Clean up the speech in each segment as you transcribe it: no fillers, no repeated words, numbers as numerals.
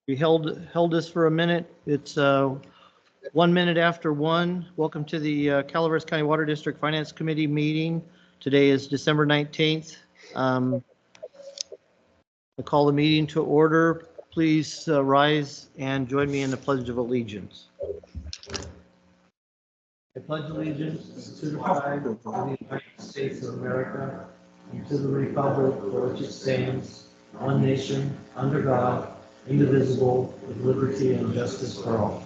We held this for a minute. It's 1 minute after 1. Welcome to the Calaveras County Water District Finance Committee meeting. Today is December 19th. I call the meeting to order. Please rise and join me in the Pledge of Allegiance. I pledge allegiance to the flag of the United States of America and to the republic for which it stands, one nation, under God, indivisible, with liberty and justice for all.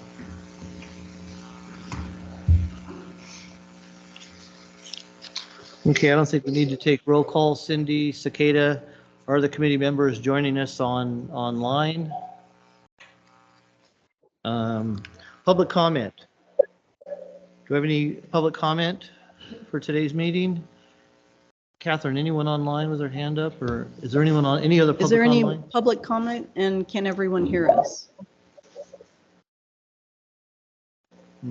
Okay, I don't think we need to take roll call. Cindy, Cicada, are the committee members joining us online? Public comment. Do we have any public comment for today's meeting? Catherine, anyone online with their hand up, or is there anyone on any other public? Is there any online? public comment, and can everyone hear us?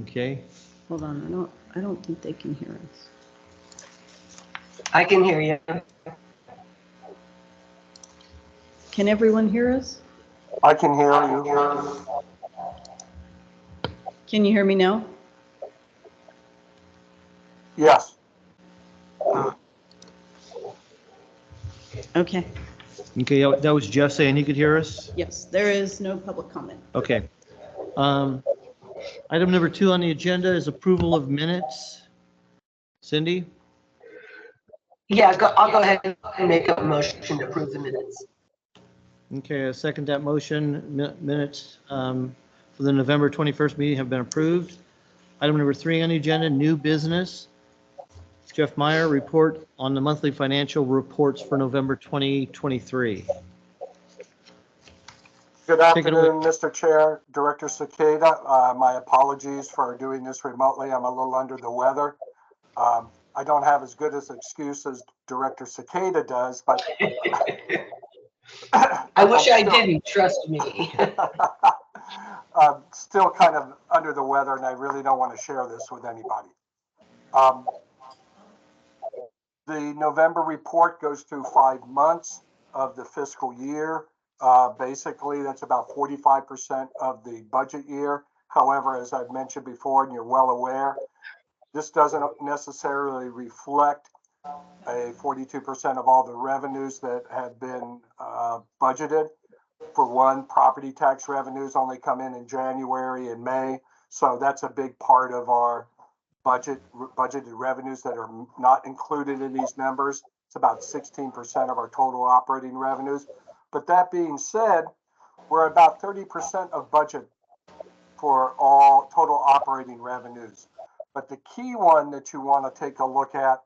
Okay. Hold on, I don't think they can hear us. I can hear you. Can everyone hear us? I can hear you. Can you hear me now? Yes. Okay. Okay, that was Jeff saying he could hear us. Yes, there is no public comment. Okay. Item number 2 on the agenda is approval of minutes. Cindy? Yeah, I'll go ahead and make a motion to approve the minutes. Okay, I second that motion. Minutes for the November 21st meeting have been approved. Item number 3 on the agenda, new business. Jeff Meyer, report on the monthly financial reports for November 2023. Good afternoon, Mr. Chair, Director Cicada. My apologies for doing this remotely. I'm a little under the weather. I don't have as good as excuse as Director Cicada does, but I wish I didn't, trust me. I'm still kind of under the weather, and I really don't want to share this with anybody. The November report goes through 5 months of the fiscal year. Basically, that's about 45% of the budget year. However, as I've mentioned before, and you're well aware, this doesn't necessarily reflect a 42% of all the revenues that have been budgeted. For one, property tax revenues only come in January and May. So that's a big part of our budgeted revenues that are not included in these numbers. It's about 16% of our total operating revenues. But that being said, we're about 30% of budget for all total operating revenues. But the key one that you want to take a look at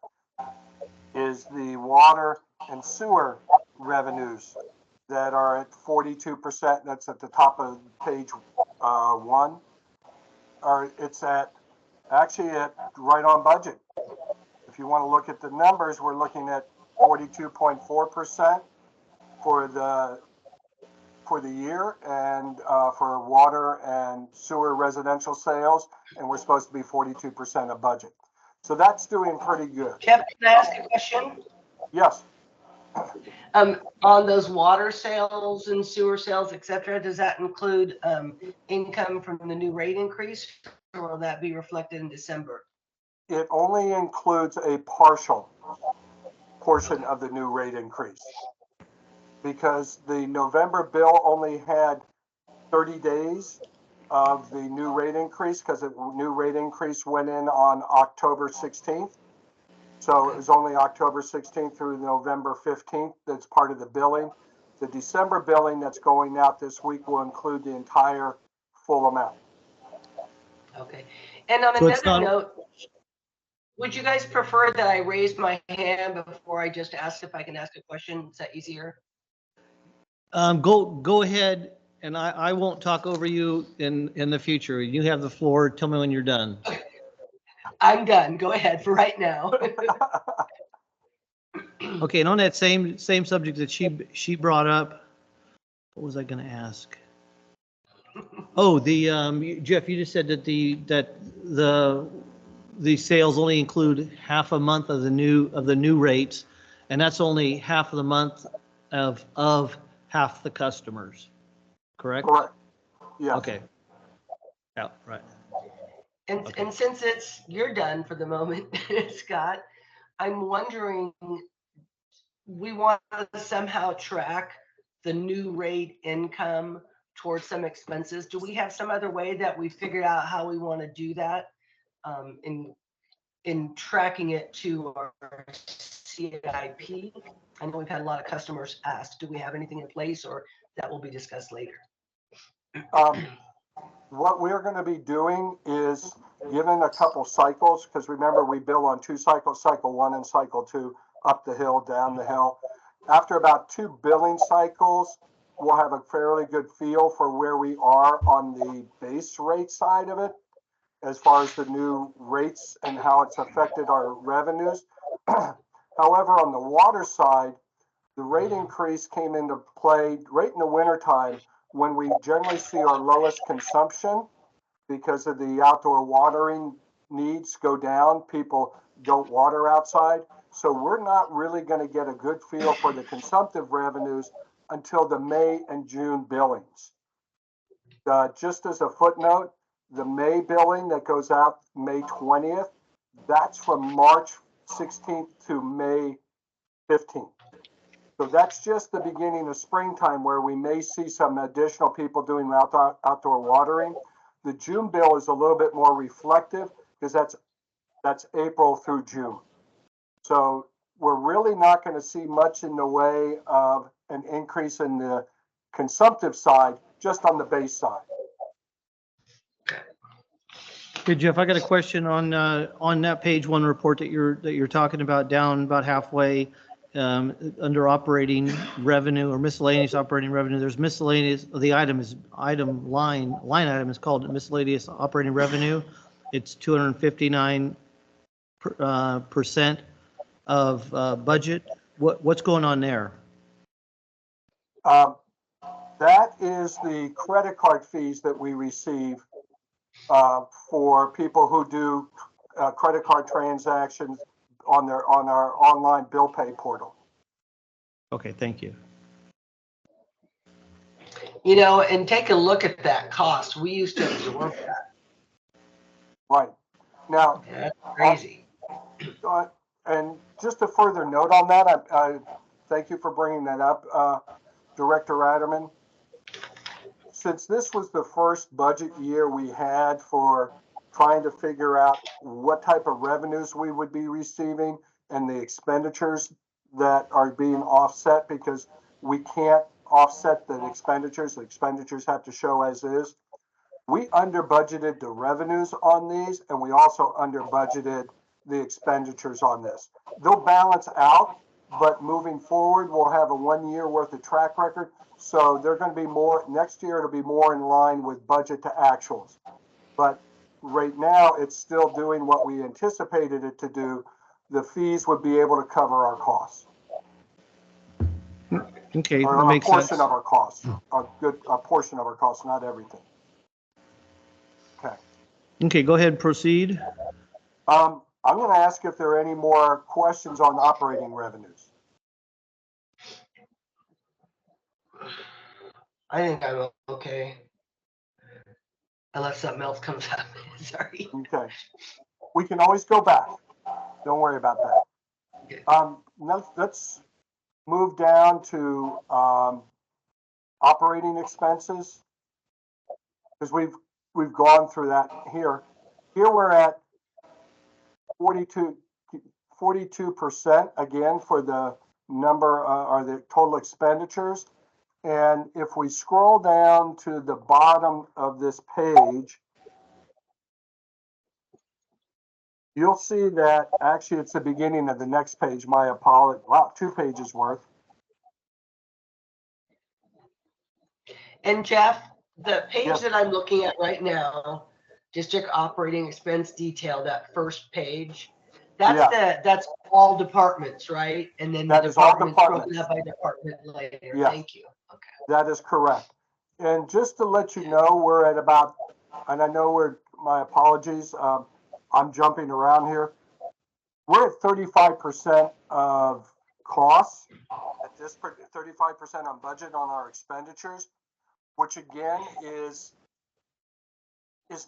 is the water and sewer revenues that are at 42%. That's at the top of page 1. Or it's actually at right on budget. If you want to look at the numbers, we're looking at 42.4% for the year, and for water and sewer residential sales, and we're supposed to be 42% of budget. So that's doing pretty good. Jeff, can I ask a question? Yes. On those water sales and sewer sales, et cetera, does that include income from the new rate increase, or will that be reflected in December? It only includes a partial portion of the new rate increase, because the November bill only had 30 days of the new rate increase, because the new rate increase went in on October 16th. So it was only October 16th through November 15th that's part of the billing. The December billing that's going out this week will include the entire full amount. Okay. And on another note, would you guys prefer that I raised my hand before I just asked if I can ask a question? Is that easier? Go ahead, and I won't talk over you in the future. You have the floor. Tell me when you're done. I'm done. Go ahead for right now. Okay, and on that same subject that she brought up, what was I going to ask? Oh, the Jeff, you just said that the the sales only include half a month of the new rates, and that's only half of the month of half the customers, correct? Correct. Yes. Okay. Yeah, right. And, Okay. and since you're done for the moment, Scott, I'm wondering, we want to somehow track the new rate income towards some expenses. Do we have some other way that we figured out how we want to do that? In tracking it to our CIP? I know we've had a lot of customers ask, do we have anything in place, or that will be discussed later? What we're going to be doing is given a couple cycles, because remember we bill on 2 cycles, cycle 1 and cycle 2, up the hill, down the hill. After about 2 billing cycles, we'll have a fairly good feel for where we are on the base rate side of it, as far as the new rates and how it's affected our revenues. However, on the water side, the rate increase came into play right in the wintertime when we generally see our lowest consumption because of the outdoor watering needs go down. People don't water outside. So we're not really going to get a good feel for the consumptive revenues until the May and June billings. Just as a footnote, the May billing that goes out May 20th, that's from March 16th to May 15th. So that's just the beginning of springtime where we may see some additional people doing outdoor watering. The June bill is a little bit more reflective because that's April through June. So we're really not going to see much in the way of an increase in the consumptive side, just on the base side. Hey, Jeff, I got a question on that page 1 report that you're talking about, down about halfway, under operating revenue or miscellaneous operating revenue. There's miscellaneous, the line item is called miscellaneous operating revenue. It's 259% of budget. What's going on there? That is the credit card fees that we receive for people who do credit card transactions on our online bill pay portal. Okay, thank you. You know, and take a look at that cost. We used to absorb that. Right. Now, That's crazy. And just a further note on that, I thank you for bringing that up, Director Ratterman. Since this was the first budget year we had for trying to figure out what type of revenues we would be receiving and the expenditures that are being offset, because we can't offset the expenditures have to show as is. We under budgeted the revenues on these, and we also under budgeted the expenditures on this. They'll balance out, but moving forward, we'll have a 1 year worth of track record. So they're going to be more, next year it'll be more in line with budget to actuals. But right now, it's still doing what we anticipated it to do. The fees would be able to cover our costs. Okay, or that makes sense. A portion of our costs, a portion of our costs, not everything. Okay. Okay, go ahead and proceed. I'm going to ask if there are any more questions on operating revenues. I think I'm okay. Unless something else comes up. Sorry. Okay. We can always go back. Don't worry about that. Okay. Let's move down to operating expenses, because we've gone through that here. Here we're at 42% again for the number or the total expenditures. And if we scroll down to the bottom of this page, you'll see that actually it's the beginning of the next page. My apologies. Wow, 2 pages worth. And Jeff, the page Yes. that I'm looking at right now, district operating expense detail, that first page, that's all departments, right? And then That the is all departments broken departments. up by department later. Yes. Thank you. Okay. That is correct. And just to let you know, we're at about, and I know my apologies, I'm jumping around here. We're at 35% of costs at this, 35% on budget on our expenditures, which again is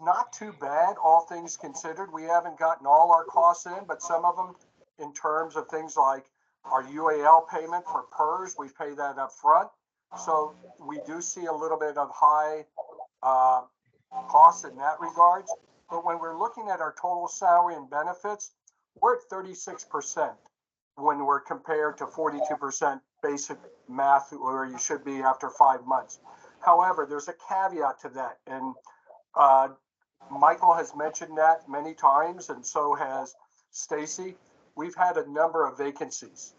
not too bad, all things considered. We haven't gotten all our costs in, but some of them in terms of things like our UAL payment for PERS, we pay that up front. So we do see a little bit of high costs in that regards. But when we're looking at our total salary and benefits, we're at 36% when we're compared to 42% basic math where you should be after 5 months. However, there's a caveat to that. And Michael has mentioned that many times, and so has Stacy. We've had a number of vacancies.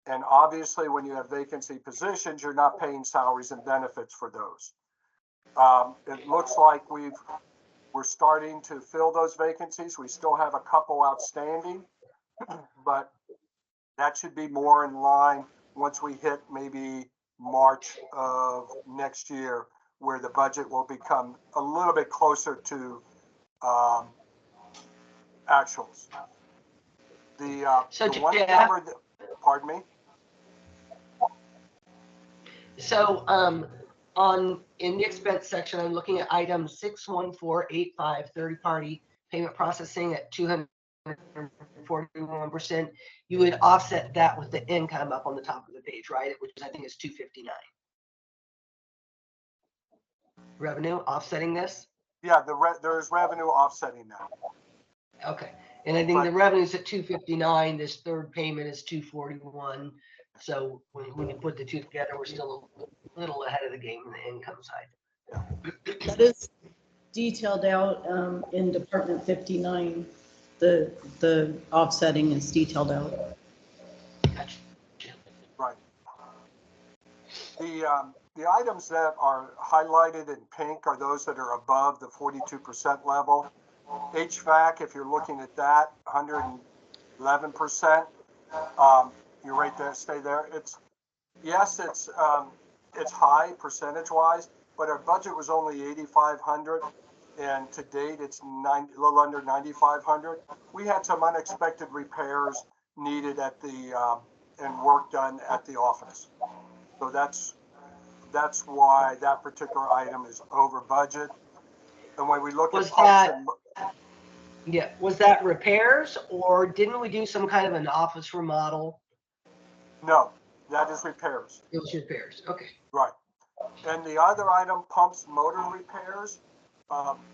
And obviously, when you have vacancy positions, you're not paying salaries and benefits for those. It looks like we're starting to fill those vacancies. We still have a couple outstanding, but that should be more in line once we hit maybe March of next year, where the budget will become a little bit closer to actuals. So The one Jeff, number that, pardon me? so in the expense section, I'm looking at item 61485, third party payment processing at 241%. You would offset that with the income up on the top of the page, right? Which I think is 259. Revenue offsetting this? Yeah, there's revenue offsetting that. Okay. And I think the revenue's at 259. This third payment is 241. So when you put the two together, we're still a little ahead of the game on the income side. That is detailed out in Department 59. The offsetting is detailed out. Gotcha. Right. The items that are highlighted in pink are those that are above the 42% level. HVAC, if you're looking at that, 111%. You're right there, stay there. It's high percentage-wise, but our budget was only 8,500, and to date it's a little under 9,500. We had some unexpected repairs needed at the and work done at the office, so that's why that particular item is over budget. And when we look at was that repairs, or didn't we do some kind of an office remodel? No, that is repairs. It was repairs. Okay. Right. And the other item, pumps, motor repairs,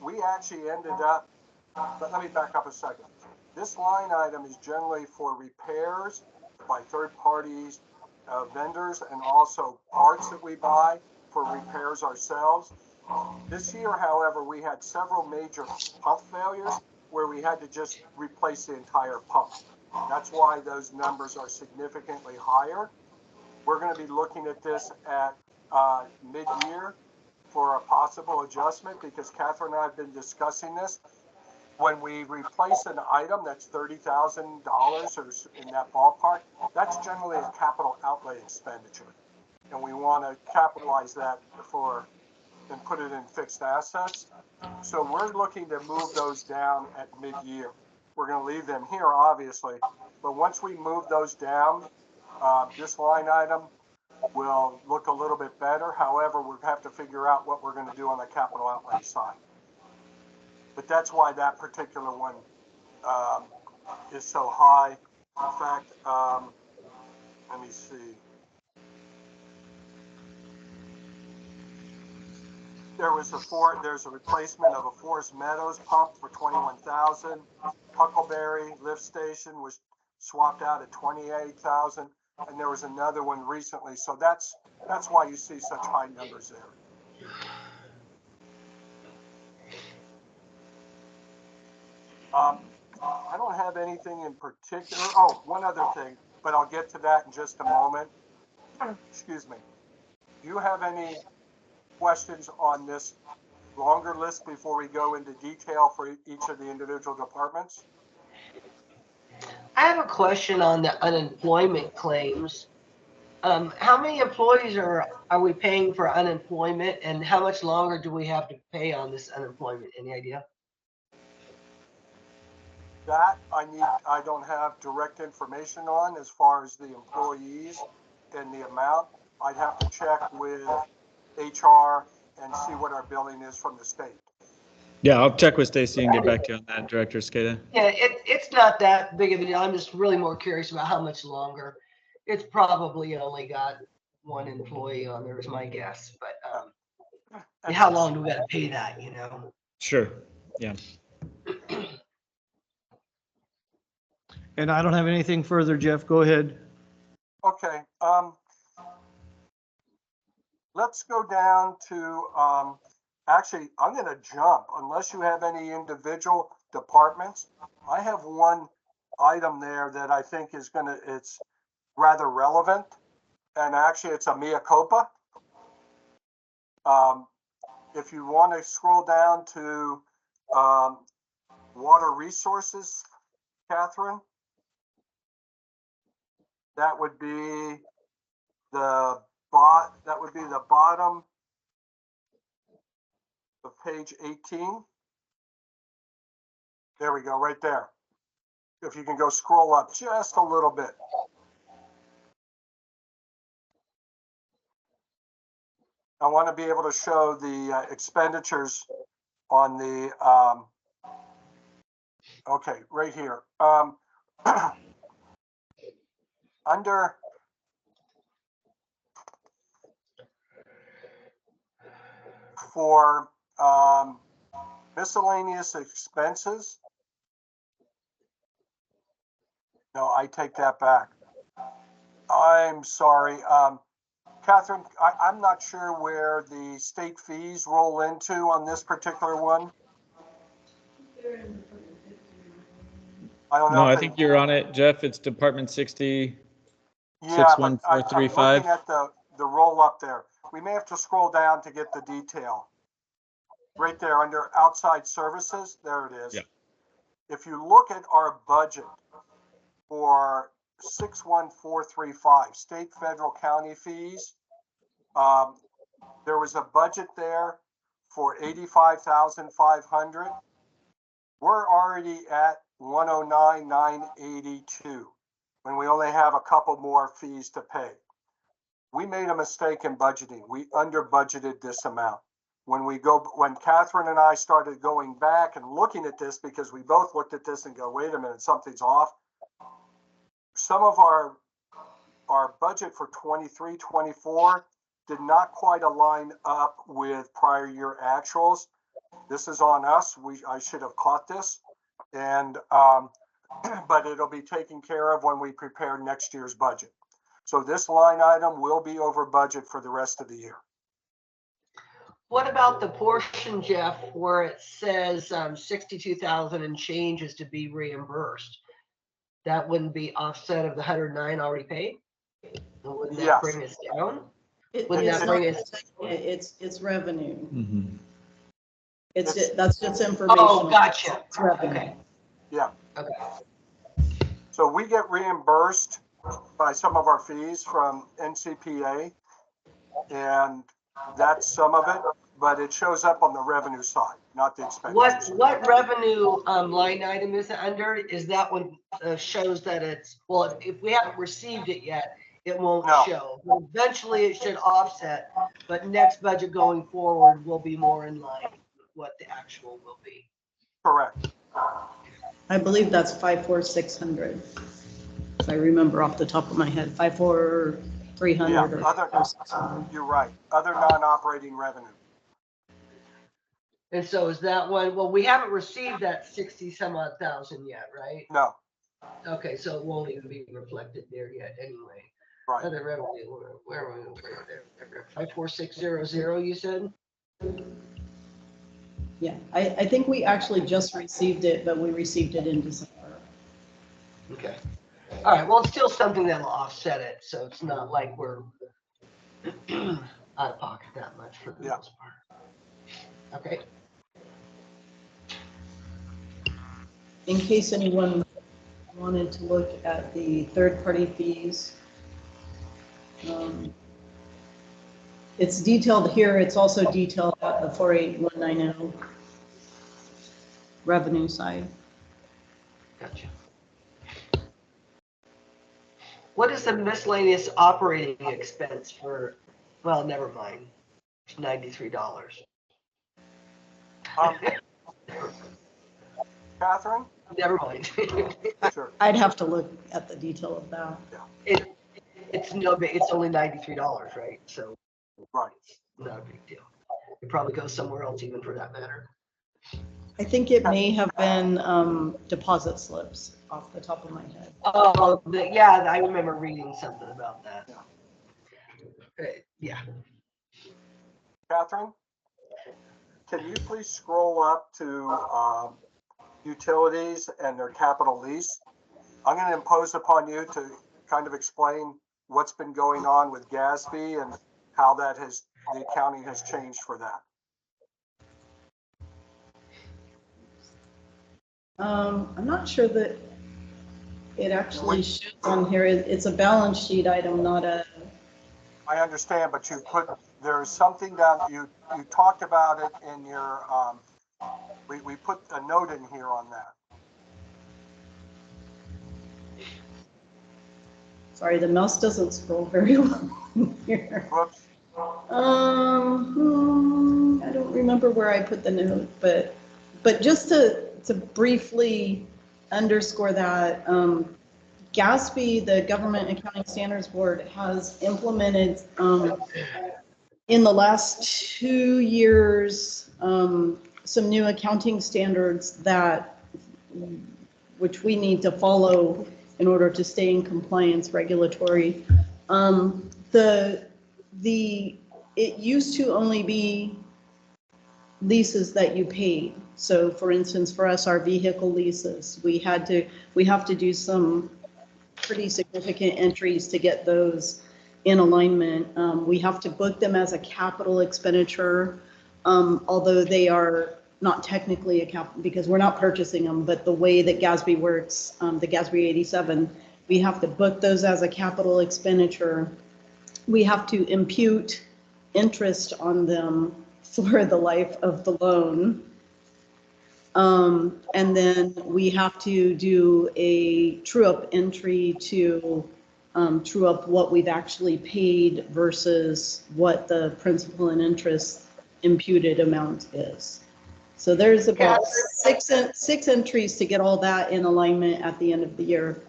we actually ended up, but let me back up a second. This line item is generally for repairs by third parties, vendors, and also parts that we buy for repairs ourselves. This year, however, we had several major pump failures where we had to just replace the entire pump. That's why those numbers are significantly higher. We're going to be looking at this at mid-year for a possible adjustment, because Catherine and I have been discussing this. When we replace an item that's $30,000 or in that ballpark, that's generally a capital outlay expenditure. And we want to capitalize that and put it in fixed assets. So we're looking to move those down at mid-year. We're going to leave them here, obviously, but once we move those down, this line item will look a little bit better. However, we'll have to figure out what we're going to do on the capital outlay side. But that's why that particular one is so high. In fact, let me see. There's a replacement of a Forest Meadows pump for $21,000. Huckleberry lift station was swapped out at $28,000, and there was another one recently. So that's why you see such high numbers there. I don't have anything in particular. Oh, one other thing, but I'll get to that in just a moment. Excuse me. Do you have any questions on this longer list before we go into detail for each of the individual departments? I have a question on the unemployment claims. How many employees are we paying for unemployment, and how much longer do we have to pay on this unemployment? Any idea? That I don't have direct information on as far as the employees and the amount. I'd have to check with HR and see what our billing is from the state. Yeah, I'll check with Stacy and get back to you on that, Director Skata. Yeah, it's not that big of a deal. I'm just really more curious about how much longer. It's probably only got one employee on there is my guess, but And how long do we gotta pay that, you know? Sure. Yeah. And I don't have anything further, Jeff. Go ahead. Okay, let's go down to, actually, I'm gonna jump, unless you have any individual departments. I have one item there that I think is it's rather relevant, and actually it's a mea culpa. If you want to scroll down to, water resources, Catherine, that would be the bottom of page 18. There we go, right there. If you can go scroll up just a little bit. I want to be able to show the expenditures on the, okay, right here. Under for miscellaneous expenses. No, I take that back. I'm sorry. Catherine, I'm not sure where the state fees roll into on this particular one. I don't know. No, I if think you're on it, Jeff. It's Department 60. Yeah, but I'm 61435. looking at the roll up there. We may have to scroll down to get the detail. Right there under outside services, there it is. Yeah. If you look at our budget for 61435, state, federal, county fees, there was a budget there for 85,500. We're already at 109,982 when we only have a couple more fees to pay. We made a mistake in budgeting. We under budgeted this amount. When Catherine and I started going back and looking at this, because we both looked at this and go, wait a minute, something's off. Some of our budget for 23, 24 did not quite align up with prior year actuals. This is on us. I should have caught this. And, but it'll be taken care of when we prepare next year's budget. So this line item will be over budget for the rest of the year. What about the portion, Jeff, where it says 62,000 and change is to be reimbursed? That wouldn't be offset of the 109 already paid? Wouldn't that Yes. bring us down? It- Wouldn't it's that not- bring us? It's revenue. Mm-hmm. That's just information. Oh, gotcha. It's revenue. Okay. Yeah. Okay. So we get reimbursed by some of our fees from NCPA, and that's some of it, but it shows up on the revenue side, not the expense. What revenue line item is it under? Is that one shows that it's, well, if we haven't received it yet, it won't No. show. Eventually it should offset, but next budget going forward will be more in line with what the actual will be. Correct. I believe that's 54600. If I remember off the top of my head, 54300 Yeah, or 54600. You're right. Other non-operating revenue. And so is that one, well, we haven't received that 60 some odd thousand yet, right? No, Okay, so it won't even be reflected there yet anyway. right. Other revenue, where are we? 54600, you said? Yeah, I think we actually just received it, but we received it in December. Okay. All right, well, it's still something that'll offset it, so it's not like we're out of pocket that much for the Yeah. most part. Okay. In case anyone wanted to look at the third-party fees, it's detailed here. It's also detailed at the 48190 revenue side. Gotcha. What is the miscellaneous operating expense for, well, never mind, it's $93. Catherine? Never mind. Sure. I'd have to look at the detail of that. It's no big, it's only $93, right? So Right. it's not a big deal. It probably goes somewhere else even for that matter. I think it may have been deposit slips off the top of my head. Oh, yeah, I remember reading something about that. Yeah. Catherine? Can you please scroll up to utilities and their capital lease? I'm going to impose upon you to kind of explain what's been going on with GASB and how that has, the accounting has changed for that. I'm not sure that it actually shows on here. It's a balance sheet item, not a, I understand, but you put, there's something down, you talked about it in your, we put a note in here on that. sorry, the mouse doesn't scroll very well here. Whoops. I don't remember where I put the note, but just to briefly underscore that, GASB, the Government Accounting Standards Board, has implemented in the last 2 years some new accounting standards which we need to follow in order to stay in compliance regulatory. It used to only be leases that you paid. So for instance, for us, our vehicle leases, we have to do some pretty significant entries to get those in alignment. We have to book them as a capital expenditure, although they are not technically a capital because we're not purchasing them, but the way that GASB works, the GASB 87, we have to book those as a capital expenditure. We have to impute interest on them for the life of the loan. And then we have to do a true-up entry to true up what we've actually paid versus what the principal and interest imputed amount is. So there's about six entries to get all that in alignment at the end of the year.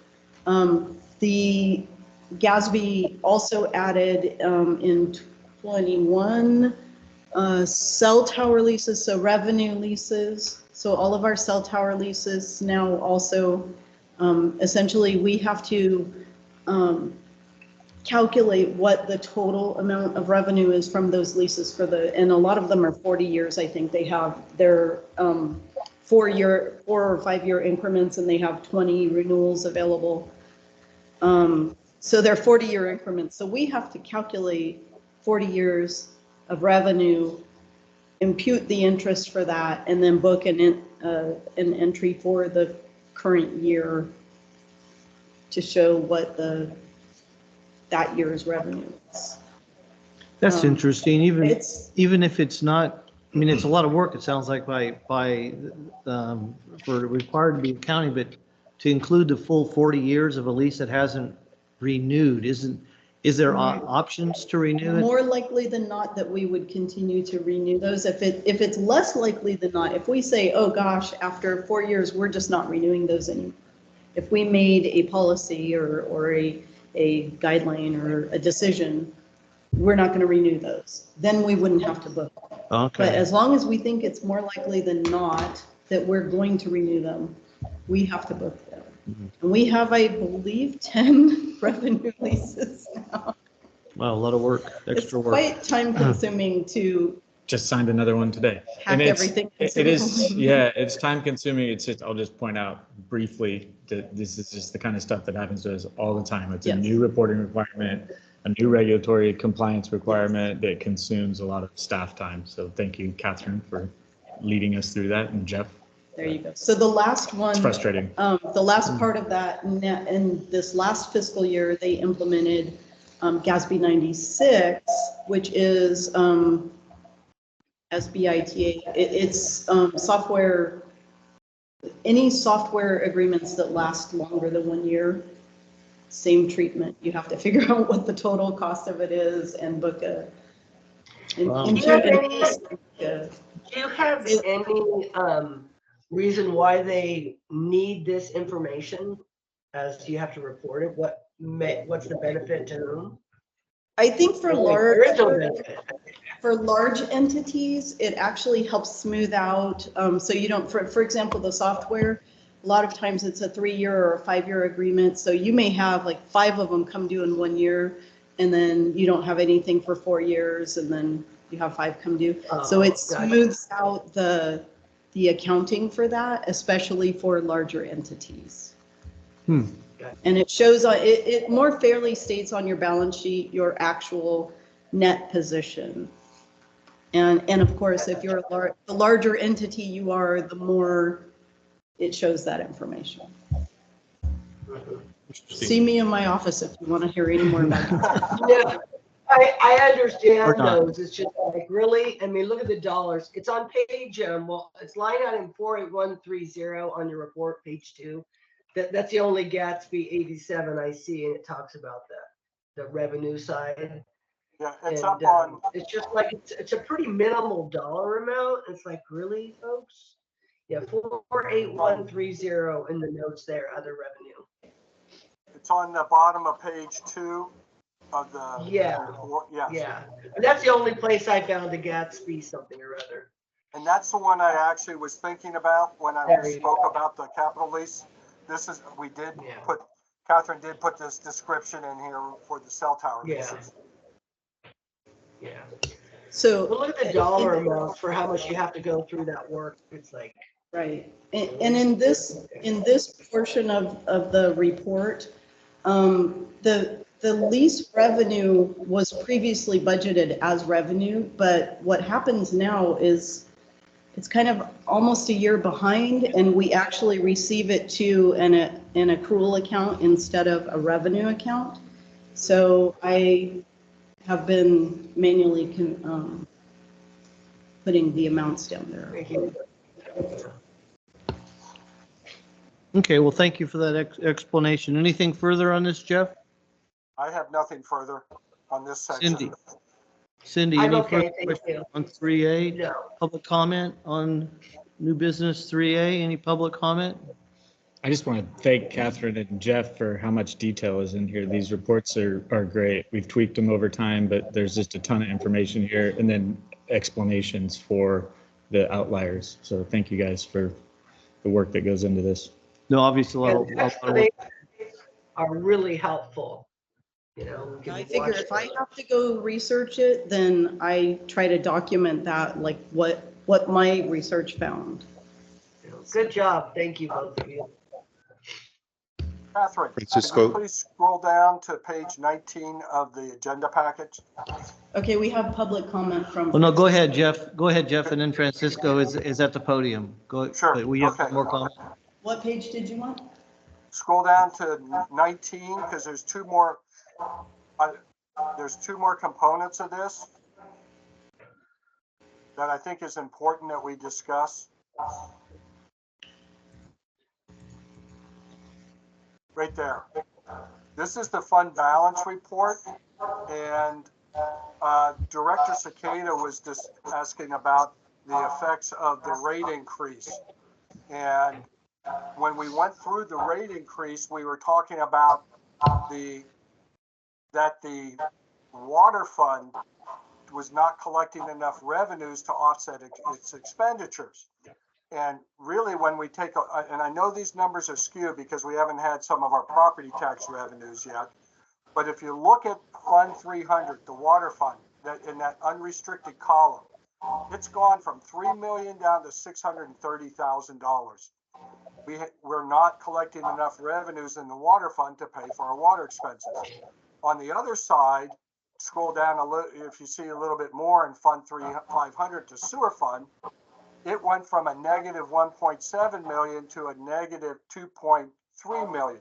The GASB also added in 21 cell tower leases, so revenue leases. So all of our cell tower leases now also, essentially we have to calculate what the total amount of revenue is from those leases and a lot of them are 40 years. I think they have their 4 or 5 year increments and they have 20 renewals available. So they're 40-year increments. So we have to calculate 40 years of revenue, impute the interest for that, and then book an entry for the current year to show what that year's revenue is. That's interesting, even if it's not, I mean, it's a lot of work, it sounds like for required to be accounting, but to include the full 40 years of a lease that hasn't renewed, is there options to renew it? More likely than not that we would continue to renew those. If it's less likely than not, if we say, oh gosh, after 4 years, we're just not renewing those anymore. If we made a policy or a guideline or a decision, we're not going to renew those. Then we wouldn't have to book them. Okay. But as long as we think it's more likely than not that we're going to renew them, we have to book them. And we have, I believe, 10 revenue leases now. Wow, a lot of work, extra work. It's quite time consuming to Just signed another one today. hack everything. It is, yeah, it's time consuming. It's just, I'll just point out briefly that this is just the kind of stuff that happens to us all the time. It's a Yes. new reporting requirement, a new regulatory compliance requirement that consumes a lot of staff time. So thank you, Catherine, for leading us through that, and Jeff. There you go. So the last one. It's frustrating. The last part of that, in this last fiscal year, they implemented GASB 96, which is SBITA. It's software any software agreements that last longer than 1 year, same treatment. You have to figure out what the total cost of it is and book a. Wow. Do you have any, Yeah. do you have any reason why they need this information? As you have to report it, what's the benefit to whom? I think for There is no benefit. for large entities, it actually helps smooth out, so you don't, for example, the software, a lot of times it's a 3-year or a 5-year agreement, so you may have like 5 of them come due in 1 year, and then you don't have anything for 4 years, and then you have 5 come due. So Oh, it gotcha. smooths out the accounting for that, especially for larger entities. Hmm. And it shows, it more fairly states on your balance sheet your actual net position. And of course, if you're the larger entity you are, the more it shows that information. See me in my office if you want to hear any more about it. No, I Or understand not. those. It's just like, really? I mean, look at the dollars. It's on page, well, it's line item 48130 on your report, page 2. That's the only Gatsby 87 I see, and it talks about the revenue side. Yeah, it's And up on, it's just like, it's a pretty minimal dollar amount. It's like, really, folks? Yeah, 48130 in the notes there, other revenue. it's on the bottom of page 2 of the Yeah. report. Yes. Yeah, and that's the only place I found a Gatsby something or other. And that's the one I actually was thinking about when I There you spoke go. about the capital lease. This is, we did Yeah. put, Catherine did put this description in here for the cell tower Yeah. leases. Yeah. So. But look at the dollar amounts for how much you have to go through that work. It's like. Right. And in this portion of the report, the lease revenue was previously budgeted as revenue, but what happens now is it's kind of almost a year behind, and we actually receive it to an accrual account instead of a revenue account. So I have been manually putting the amounts down there. Thank you. Okay, well, thank you for that explanation. Anything further on this, Jeff? I have nothing further on this section. Cindy, I'm any okay, further thank questions you. on 3A? No. Public comment on new business 3A? Any public comment? I just want to thank Catherine and Jeff for how much detail is in here. These reports are great. We've tweaked them over time, but there's just a ton of information here, and then explanations for the outliers. So thank you guys for the work that goes into this. No, obviously, a lot of Yeah, work. they are really helpful. You know, we can I figure watch if I them. have to go research it, then I try to document that, like what my research found. Good job. Thank you, both of you. Catherine, could Francisco. you please scroll down to page 19 of the agenda package? Okay, we have public comment from. Well, no, go ahead, Jeff. Go ahead, Jeff, and then Francisco is at the podium. Go. Sure, We have okay. more comment. What page did you want? Scroll down to 19 because there's two more components of this that I think is important that we discuss. Right there. This is the fund balance report, and Director Cicada was just asking about the effects of the rate increase. And when we went through the rate increase, we were talking about that the water fund was not collecting enough revenues to offset its expenditures. And really, when we take, and I know these numbers are skewed because we haven't had some of our property tax revenues yet, but if you look at Fund 300, the water fund, that in that unrestricted column, it's gone from $3 million down to $630,000. We're not collecting enough revenues in the water fund to pay for our water expenses. On the other side, scroll down a little, if you see a little bit more in Fund 500 to sewer fund, it went from a negative 1.7 million to a negative 2.3 million.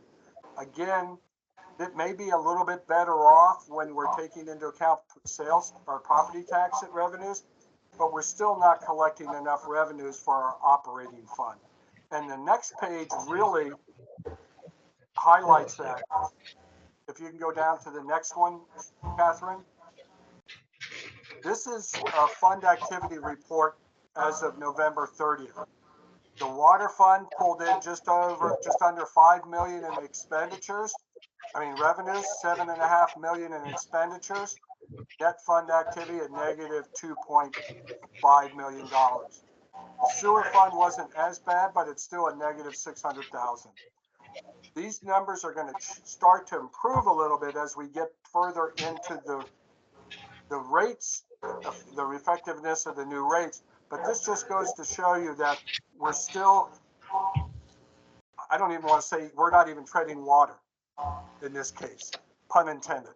Again, it may be a little bit better off when we're taking into account sales or property tax revenues, but we're still not collecting enough revenues for our operating fund. And the next page really highlights that. If you can go down to the next one, Catherine. This is a fund activity report as of November 30th. The water fund pulled in just under 5 million in expenditures. Revenues, 7.5 million in expenditures. Net fund activity at negative $2.5 million. The sewer fund wasn't as bad, but it's still a negative 600,000. These numbers are going to start to improve a little bit as we get further into the rates, the effectiveness of the new rates. But this just goes to show you that we're still, I don't even want to say, we're not even treading water in this case, pun intended.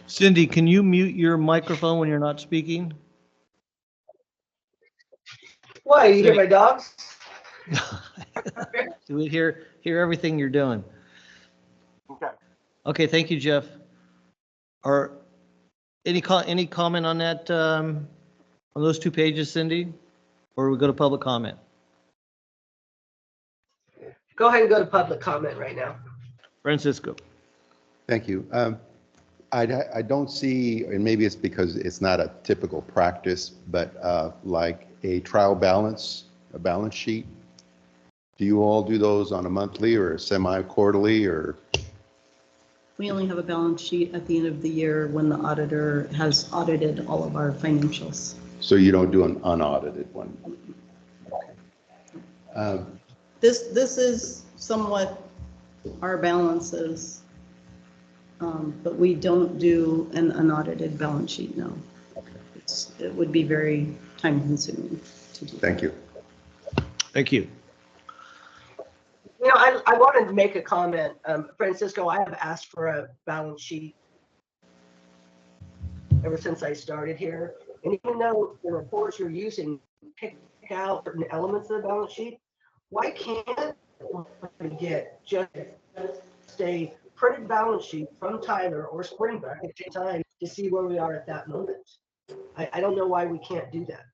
Cindy, can you mute your microphone when you're not speaking? Why, you hear my dogs? Do we hear everything you're doing? Okay. Okay, thank you, Jeff. Are any comment on that, on those 2 pages, Cindy? Or we go to public comment? Go ahead and go to public comment right now. Francisco. Thank you. I don't see, and maybe it's because it's not a typical practice, but like a trial balance, a balance sheet. Do you all do those on a monthly or semi-quarterly or? We only have a balance sheet at the end of the year when the auditor has audited all of our financials. So you don't do an unaudited one? Okay. This is somewhat our balances, but we don't do an unaudited balance sheet, no. It would be very time consuming to do. Thank you. Thank you. I wanted to make a comment. Francisco, I have asked for a balance sheet ever since I started here. And even though the reports you're using pick out certain elements of the balance sheet, why can't we get just a printed balance sheet from Tyler or Springbrook at the same time to see where we are at that moment? I don't know why we can't do that.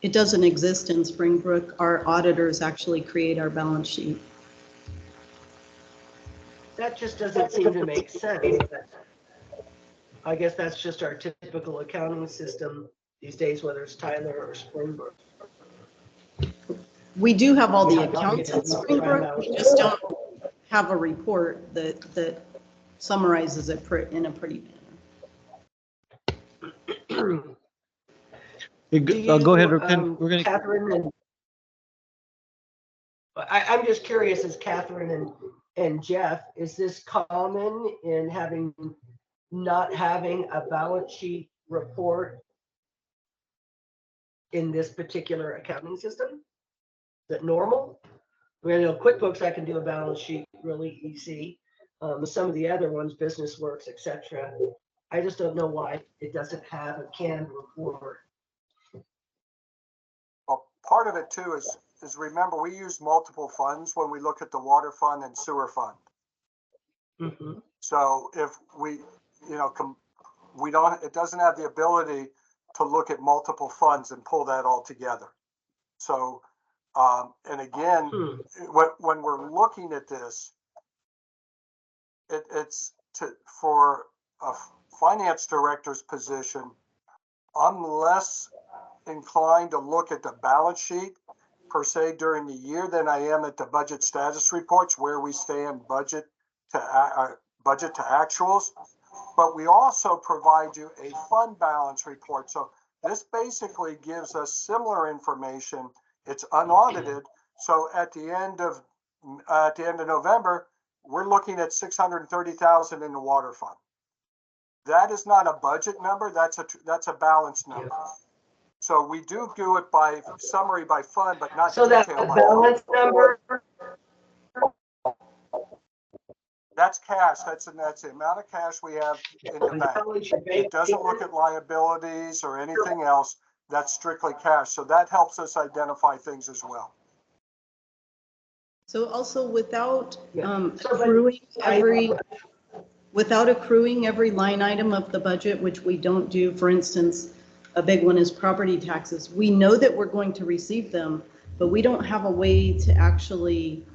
It doesn't exist in Springbrook. Our auditors actually create our balance sheet. That just doesn't seem to make sense. I guess that's just our typical accounting system these days, whether it's Tyler or Springbrook. We do have all the accounts at Springbrook. We just don't have a report that summarizes it in a pretty manner. Go ahead, we're going to. Catherine and I'm just curious, as Catherine and Jeff, is this common in not having a balance sheet report in this particular accounting system? Is that normal? QuickBooks, I can do a balance sheet really easy. Some of the other ones, BusinessWorks, etc. I just don't know why it doesn't have a canned report. Well, part of it too is remember, we use multiple funds when we look at the water fund and sewer fund. Mm-hmm. So if we don't, it doesn't have the ability to look at multiple funds and pull that all together. So, and again, when we're looking at this, it's for a finance director's position, I'm less inclined to look at the balance sheet per se during the year than I am at the budget status reports where we stand budget to actuals. But we also provide you a fund balance report. So this basically gives us similar information. It's unaudited. So at the end of November, we're looking at 630,000 in the water fund. That is not a budget number. That's a balance number. So we do it by summary by fund, but not so that balance number. That's cash. That's the amount of cash we have in the bank. It doesn't look at liabilities or anything else. That's strictly cash. So that helps us identify things as well. So also without accruing every line item of the budget, which we don't do, for instance, a big one is property taxes. We know that we're going to receive them, but we don't have a way to actually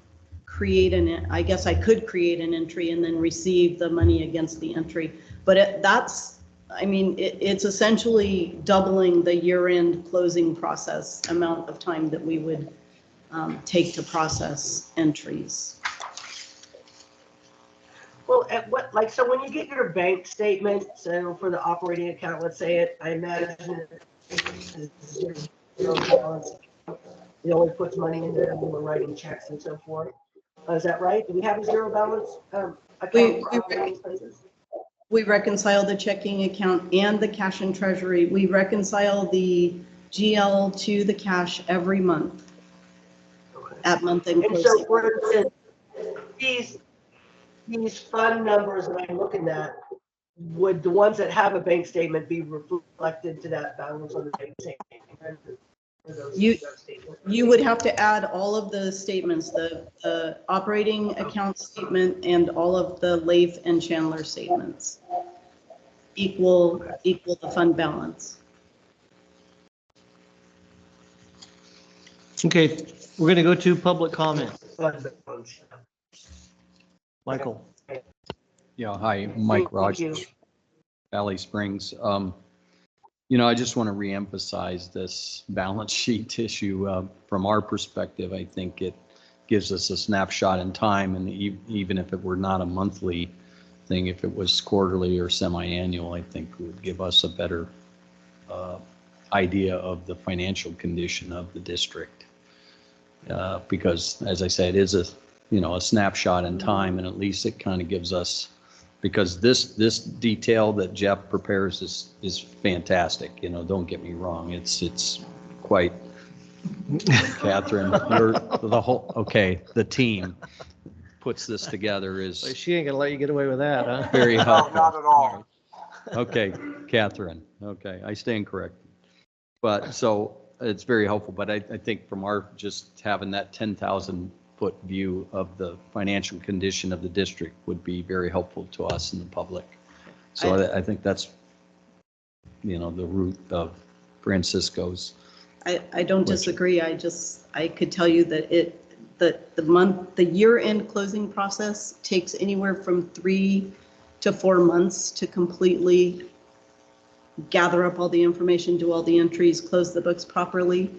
create I guess I could create an entry and then receive the money against the entry. But it's essentially doubling the year-end closing process amount of time that we would take to process entries. Well, at what, like, so when you get your bank statement, so for the operating account, let's say it, I imagine it's zero balance. It only puts money in there when we're writing checks and so forth. Is that right? Do we have a zero balance account for operating expenses? We reconcile the checking account and the cash and treasury. We reconcile the GL to the cash every month at month end And so, closing. for instance, these fund numbers that I'm looking at, would the ones that have a bank statement be reflected to that balance on the bank statement? You would have to add all of the statements, the operating account statement and all of the Leif and Chandler statements equal the fund balance. Okay, we're going to go to public comment. Michael. Yeah, hi, Mike Thank Rogers, you. Valley Springs. I just want to reemphasize this balance sheet issue. From our perspective, I think it gives us a snapshot in time, and even if it were not a monthly thing, if it was quarterly or semi-annual, I think it would give us a better idea of the financial condition of the district. Because, as I said, it is a snapshot in time, and at least it kind of gives us, because this detail that Jeff prepares is fantastic. Don't get me wrong. It's quite, Catherine, the team puts this together is She ain't going to let you get away with that, huh? very No, helpful. not at all. Okay, Catherine. Okay, I stand corrected. But so it's very helpful. But I think from our just having that 10,000-foot view of the financial condition of the district would be very helpful to us and the public. So I think that's, the root of Francisco's. I don't disagree. I could tell you that the year-end closing process takes anywhere from 3 to 4 months to completely gather up all the information, do all the entries, close the books properly.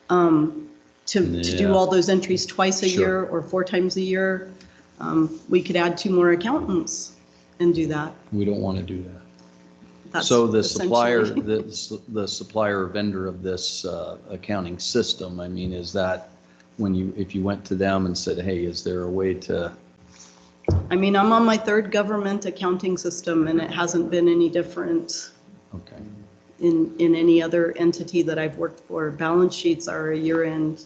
To do all those entries twice a year or 4 times a year, we could add 2 more accountants and do that. We don't want to do that. That's So the essentially- supplier, the supplier or vendor of this accounting system, is that if you went to them and said, hey, is there a way to? I'm on my 3rd government accounting system, and it hasn't been any different Okay. in any other entity that I've worked for. Balance sheets are a year-end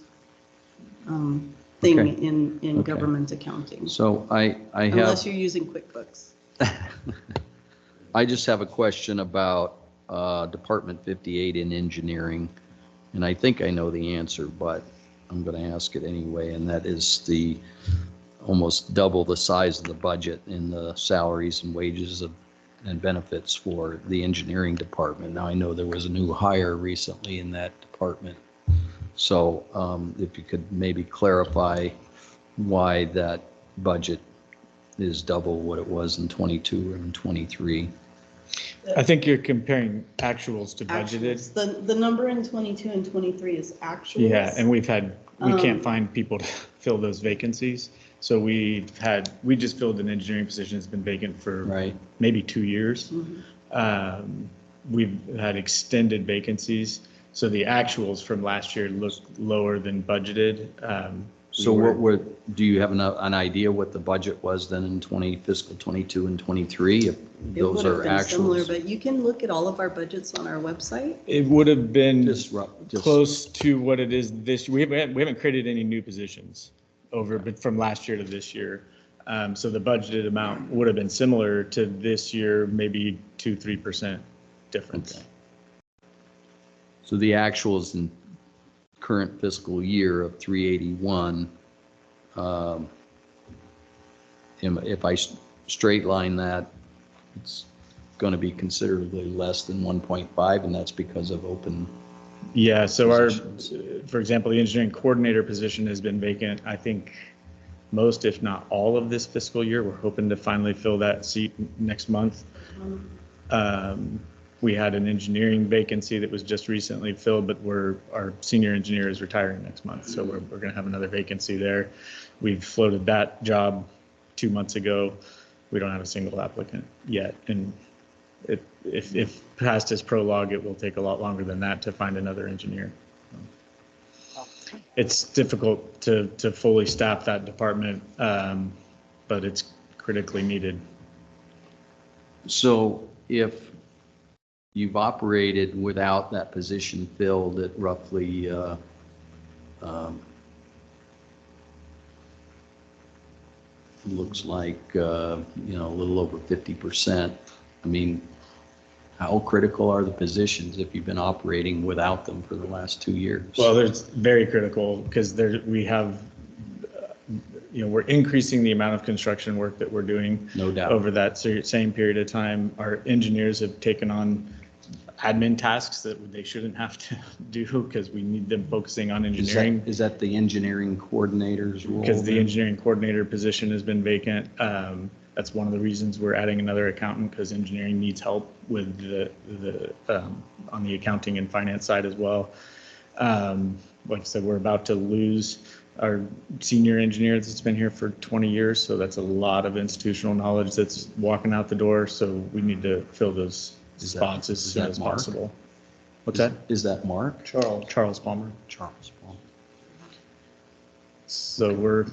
thing Okay. in Okay. government accounting, So I unless have, you're using QuickBooks. I just have a question about Department 58 in engineering. And I think I know the answer, but I'm going to ask it anyway. And that is the almost double the size of the budget in the salaries and wages and benefits for the engineering department. Now, I know there was a new hire recently in that department. So if you could maybe clarify why that budget is double what it was in 22 and 23. I think you're comparing actuals to budgeted. Actuals. The number in 22 and 23 is actuals. Yeah, and we can't find people to fill those vacancies. So we just filled an engineering position that's been vacant for maybe 2 years. We've had extended vacancies. So the actuals from last year look lower than budgeted. So do you have an idea what the budget was then in fiscal 22 and 23? If those It would are have been similar, actuals. but you can look at all of our budgets on our website. It would have been Just close to what it is this. We haven't created any new positions but from last year to this year. So the budgeted amount would have been similar to this year, maybe 2-3% difference. Okay. So the actuals in current fiscal year of 381, if I straight line that, it's going to be considerably less than 1.5, and that's because of open. Yeah, so Positions. for example, the engineering coordinator position has been vacant, I think, most, if not all of this fiscal year. We're hoping to finally fill that seat next month. We had an engineering vacancy that was just recently filled, but our senior engineer is retiring next month, so we're going to have another vacancy there. We've floated that job 2 months ago. We don't have a single applicant yet, and if past is prologue, it will take a lot longer than that to find another engineer. It's difficult to fully staff that department, but it's critically needed. So if you've operated without that position filled at roughly looks like a little over 50%. I mean, how critical are the positions if you've been operating without them for the last 2 years? Well, there's very critical because we have, we're increasing the amount of construction work that we're doing. No doubt. Over that same period of time. Our engineers have taken on admin tasks that they shouldn't have to do because we need them focusing on engineering. Is that the engineering coordinator's role? Because the engineering coordinator position has been vacant. That's one of the reasons we're adding another accountant, because engineering needs help with on the accounting and finance side as well. Like I said, we're about to lose our senior engineer that's been here for 20 years. So that's a lot of institutional knowledge that's walking out the door. So we need to fill those spots as soon as possible. What's that? Is that Mark? Charles Palmer. Charles Palmer. So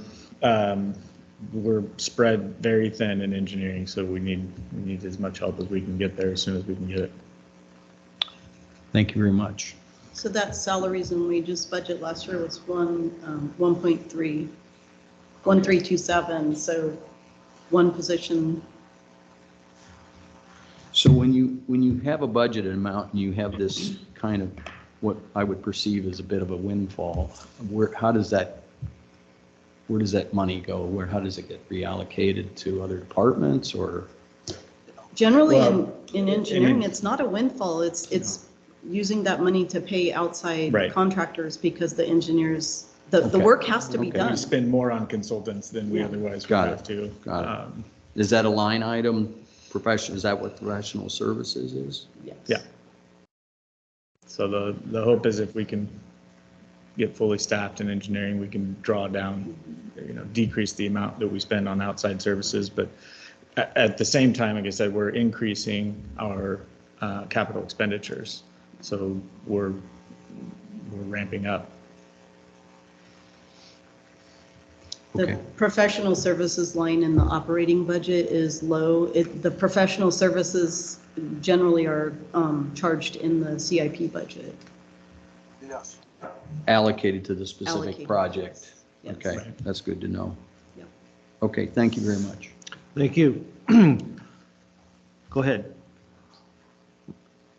we're spread very thin in engineering, so we need as much help as we can get there as soon as we can get it. Thank you very much. So that salaries and wages budget last year was 1327, so one position. So when you have a budgeted amount and you have this kind of what I would perceive as a bit of a windfall, where does that money go? How does it get reallocated to other departments or? Generally, Well, in engineering, it's not a windfall. It's using that money to pay outside Right. contractors because the engineers, the Okay. work has to be Okay. done. We spend more on consultants than we Yeah. otherwise would Got have to. Got it. Is that a line item profession? Is that what professional services is? Yes. Yeah. So the hope is if we can get fully staffed in engineering, we can draw down, decrease the amount that we spend on outside services. But at the same time, like I said, we're increasing our capital expenditures. So we're ramping up. The Okay. professional services line in the operating budget is low. The professional services generally are charged in the CIP budget. Yes. Allocated to the specific Allocated, project? yes. Okay, Right. that's good to know. Yep. Okay, thank you very much. Thank you. Go ahead.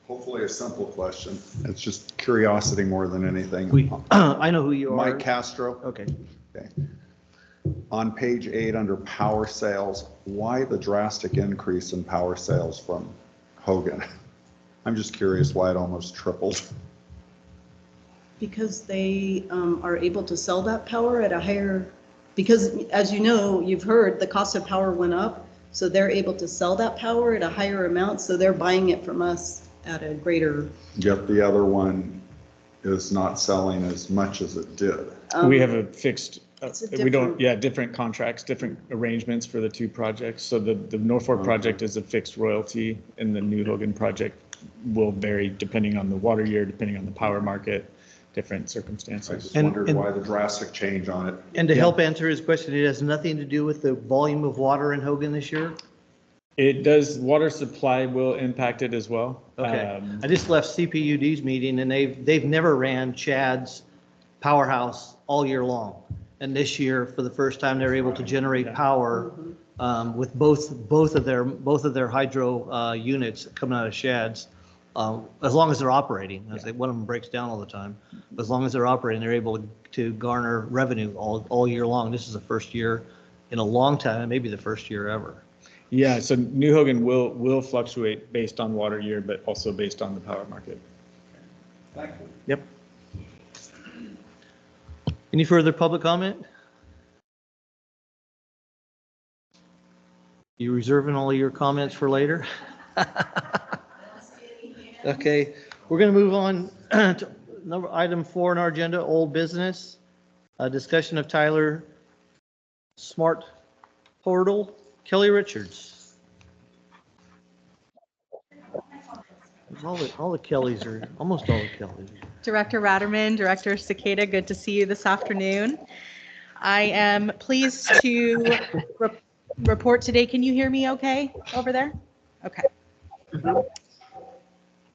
Hopefully a simple question. It's just curiosity more than anything. I know who you are. Mike Castro. Okay. Okay. On page 8 under power sales, why the drastic increase in power sales from Hogan? I'm just curious why it almost tripled. Because they are able to sell that power at a higher, because as you know, you've heard, the cost of power went up. So they're able to sell that power at a higher amount. So they're buying it from us at a greater. Yet the other one is not selling as much as it did. We have a fixed, It's a different contracts, different arrangements for the two projects. So the Norfolk project is a fixed royalty, and the New Hogan project will vary depending on the water year, depending on the power market, different I circumstances. just And- wondered and- why the drastic change on it. And to help answer his question, it has nothing to do with the volume of water in Hogan this year? It does, water supply will impact it as well. Okay. I just left CPUD's meeting and they've never ran Chad's powerhouse all year long. And this year, for the first time, they're able to generate power with both of their hydro units coming out of Chad's. As long as they're operating, one of them breaks down all the time. As long as they're operating, they're able to garner revenue all year long. This is the first year in a long time, maybe the first year ever. Yeah, so New Hogan will fluctuate based on water year, but also based on the power market. Yep. Any further public comment? You reserving all your comments for later? Okay, we're going to move on to item 4 on our agenda, old business. A discussion of Tyler Smart Portal. Kelly Richards. All the Kellys are, almost all the Kellys. Director Ratterman, Director Cicada, good to see you this afternoon. I am pleased to report today. Can you hear me okay over there? Okay.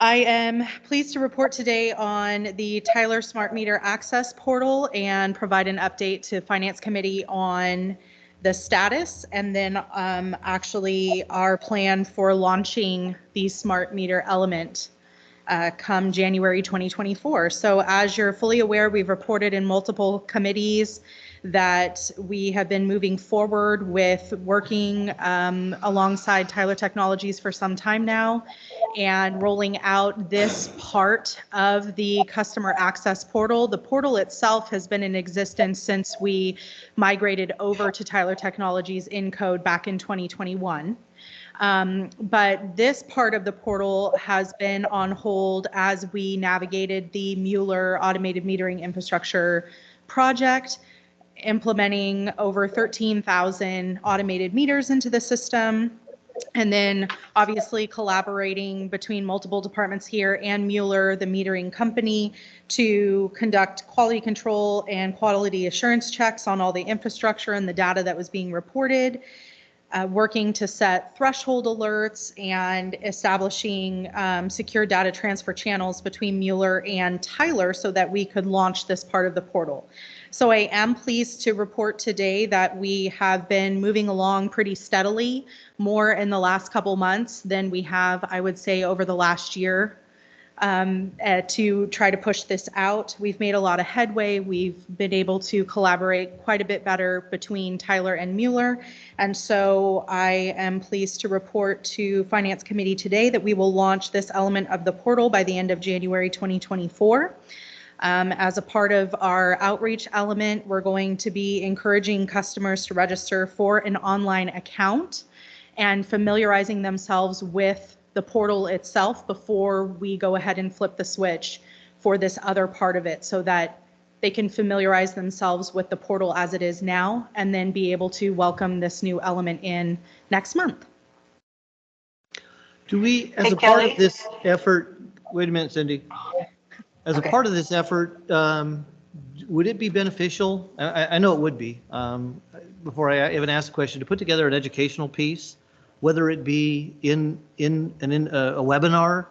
I am pleased to report today on the Tyler Smart Meter Access Portal and provide an update to Finance Committee on the status and then actually our plan for launching the Smart Meter Element come January 2024. So as you're fully aware, we've reported in multiple committees that we have been moving forward with working alongside Tyler Technologies for some time now and rolling out this part of the customer access portal. The portal itself has been in existence since we migrated over to Tyler Technologies in code back in 2021. But this part of the portal has been on hold as we navigated the Mueller automated metering infrastructure project, implementing over 13,000 automated meters into the system, and then obviously collaborating between multiple departments here and Mueller, the metering company, to conduct quality control and quality assurance checks on all the infrastructure and the data that was being reported, working to set threshold alerts and establishing secure data transfer channels between Mueller and Tyler so that we could launch this part of the portal. So I am pleased to report today that we have been moving along pretty steadily, more in the last couple months than we have, I would say, over the last year to try to push this out. We've made a lot of headway. We've been able to collaborate quite a bit better between Tyler and Mueller. And so I am pleased to report to Finance Committee today that we will launch this element of the portal by the end of January 2024. As a part of our outreach element, we're going to be encouraging customers to register for an online account and familiarizing themselves with the portal itself before we go ahead and flip the switch for this other part of it so that they can familiarize themselves with the portal as it is now and then be able to welcome this new element in next month. Do we, as Hey, a part Kelly? of this effort, wait a minute, Cindy. As a part of this effort, would it be beneficial? I know it would be, before I even ask the question, to put together an educational piece, whether it be in a webinar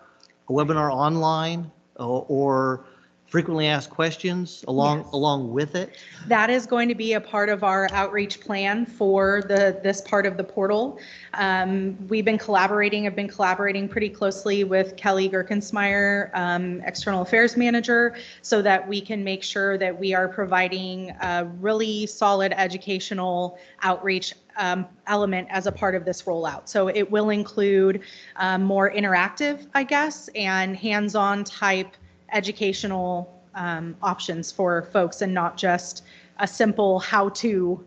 online, or frequently asked questions along with it? That is going to be a part of our outreach plan for this part of the portal. Have been collaborating pretty closely with Kelly Gerkensmeyer, External Affairs Manager, so that we can make sure that we are providing a really solid educational outreach element as a part of this rollout. So it will include more interactive, I guess, and hands-on type educational options for folks and not just a simple how-to,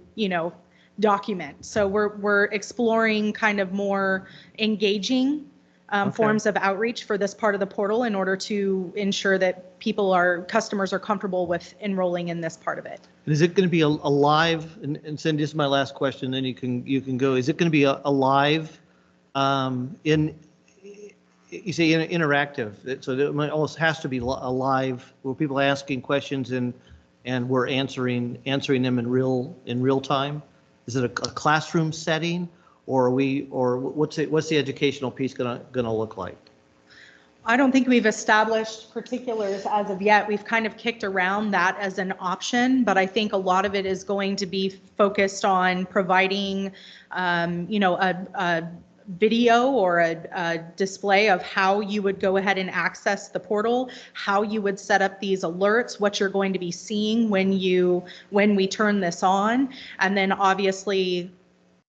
document. So we're exploring kind of more engaging forms of outreach for this part of the portal in order to ensure that customers are comfortable with enrolling in this part of it. And is it going to be a live, and Cindy, this is my last question, then you can go. Is it going to be a live you say interactive, so it almost has to be a live where people are asking questions and we're answering them in real time? Is it a classroom setting, or what's the educational piece gonna look like? I don't think we've established particulars as of yet. We've kind of kicked around that as an option, but I think a lot of it is going to be focused on providing, a video or a display of how you would go ahead and access the portal, how you would set up these alerts, what you're going to be seeing when we turn this on, and then obviously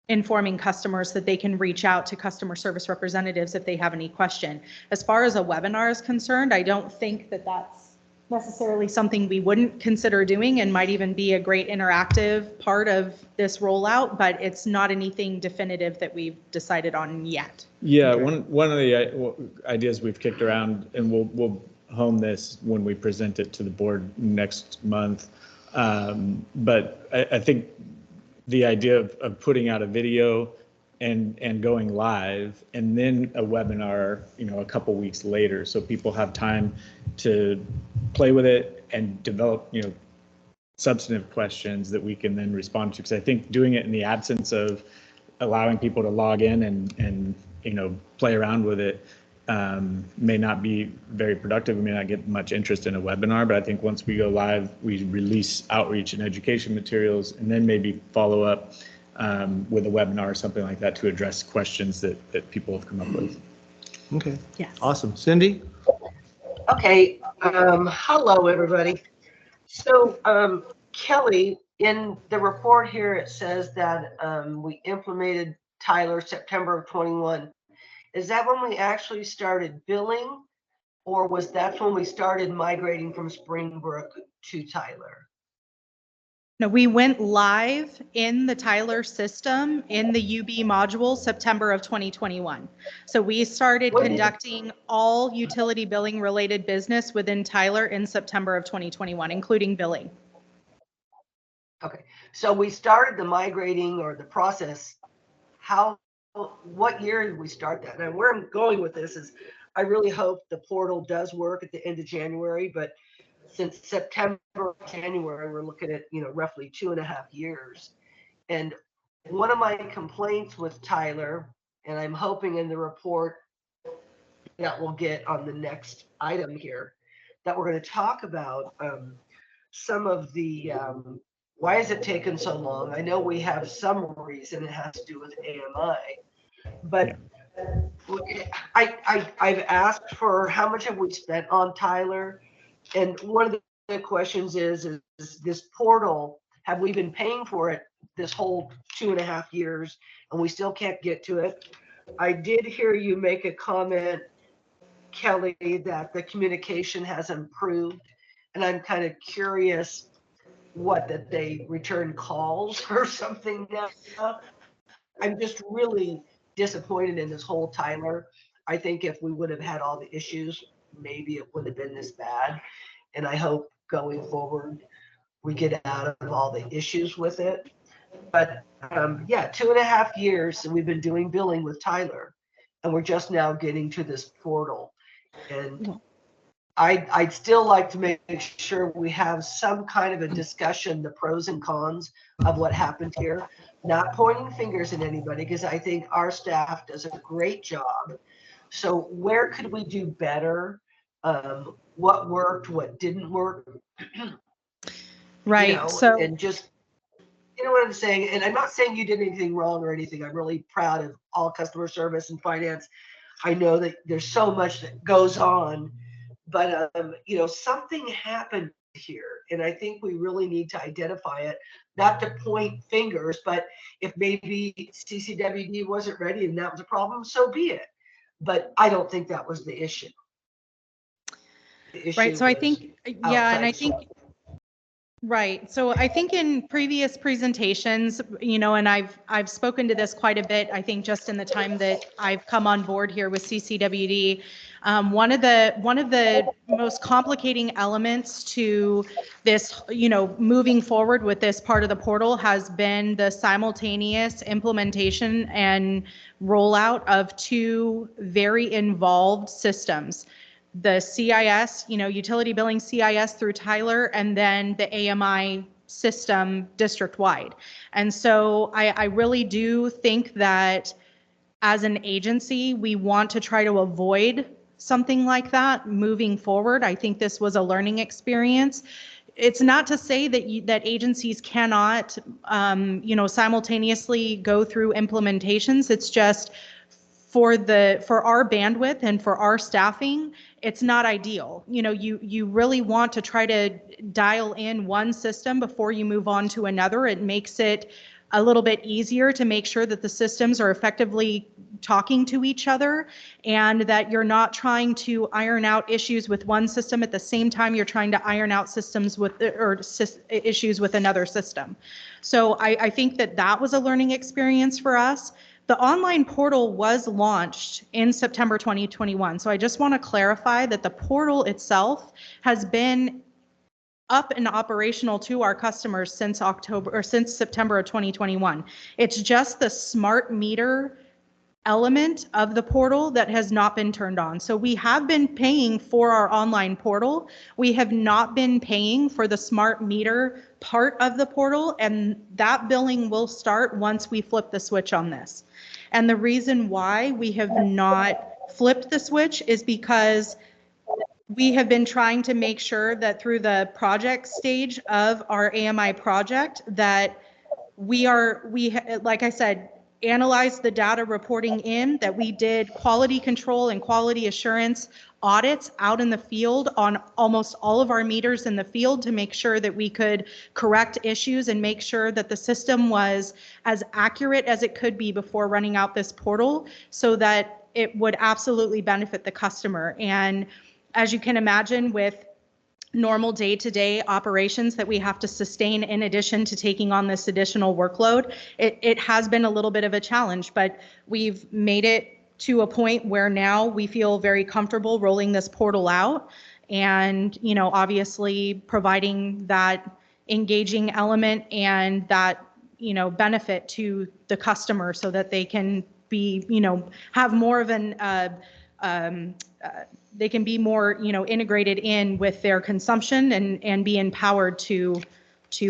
informing customers that they can reach out to customer service representatives if they have any question. As far as a webinar is concerned, I don't think that that's necessarily something we wouldn't consider doing and might even be a great interactive part of this rollout, but it's not anything definitive that we've decided on yet. Yeah, one of the ideas we've kicked around, and we'll hone this when we present it to the board next month. But I think the idea of putting out a video and going live, and then a webinar, a couple weeks later, so people have time to play with it and develop, substantive questions that we can then respond to. Because I think doing it in the absence of allowing people to log in and play around with it may not be very productive. We may not get much interest in a webinar, but I think once we go live, we release outreach and education materials, and then maybe follow up with a webinar or something like that to address questions that people have come up with. Okay. Yes. Awesome. Cindy? Okay, hello, everybody. So, Kelly, in the report here, it says that we implemented Tyler September of 21. Is that when we actually started billing, or was that when we started migrating from Springbrook to Tyler? No, we went live in the Tyler system in the UB module September of 2021. So we started conducting all utility billing related business within Tyler in September of 2021, including billing. Okay, so we started the migrating or the process. What year did we start that? And where I'm going with this is I really hope the portal does work at the end of January, but since September, January, we're looking at, roughly 2.5 years. And one of my complaints with Tyler, and I'm hoping in the report that we'll get on the next item here, that we're going to talk about some of the, why is it taking so long? I know we have some reason it has to do with AMI, but I've asked for how much have we spent on Tyler? And one of the questions is this portal, have we been paying for it this whole 2.5 years and we still can't get to it? I did hear you make a comment, Kelly, that the communication has improved. And I'm kind of curious that they return calls or something now. I'm just really disappointed in this whole Tyler. I think if we would have had all the issues, maybe it wouldn't have been this bad. And I hope going forward, we get out of all the issues with it. But yeah, 2.5 years and we've been doing billing with Tyler, and we're just now getting to this portal. And I'd still like to make sure we have some kind of a discussion, the pros and cons of what happened here, not pointing fingers at anybody, because I think our staff does a great job. So where could we do better? What worked, what didn't work? Right. So, and just, what I'm saying? And I'm not saying you did anything wrong or anything. I'm really proud of all customer service and finance. I know that there's so much that goes on, but something happened here, and I think we really need to identify it, not to point fingers, but if maybe CCWD wasn't ready and that was a problem, so be it. But I don't think that was the issue. Right. So I think, yeah, and I think, right. So I think in previous presentations, and I've spoken to this quite a bit, I think just in the time that I've come on board here with CCWD, one of the most complicating elements to this, moving forward with this part of the portal has been the simultaneous implementation and rollout of two very involved systems. The CIS, utility billing CIS through Tyler, and then the AMI system district-wide. And so I really do think that as an agency, we want to try to avoid something like that moving forward. I think this was a learning experience. It's not to say that agencies cannot, simultaneously go through implementations. It's just for our bandwidth and for our staffing, it's not ideal. You really want to try to dial in one system before you move on to another. It makes it a little bit easier to make sure that the systems are effectively talking to each other, and that you're not trying to iron out issues with one system at the same time you're trying to iron out systems with issues with another system. So I think that was a learning experience for us. The online portal was launched in September 2021. So I just want to clarify that the portal itself has been up and operational to our customers since September of 2021. It's just the smart meter element of the portal that has not been turned on. So we have been paying for our online portal. We have not been paying for the smart meter part of the portal, and that billing will start once we flip the switch on this. And the reason why we have not flipped the switch is because we have been trying to make sure that through the project stage of our AMI project that like I said, analyze the data reporting in, that we did quality control and quality assurance audits out in the field on almost all of our meters in the field to make sure that we could correct issues and make sure that the system was as accurate as it could be before running out this portal, so that it would absolutely benefit the customer. And as you can imagine, with normal day-to-day operations that we have to sustain in addition to taking on this additional workload, it has been a little bit of a challenge, but we've made it to a point where now we feel very comfortable rolling this portal out and, you know, obviously providing that engaging element and that, you know, benefit to the customer so that they can be, you know, have more of an they can be more, you know, integrated in with their consumption and be empowered to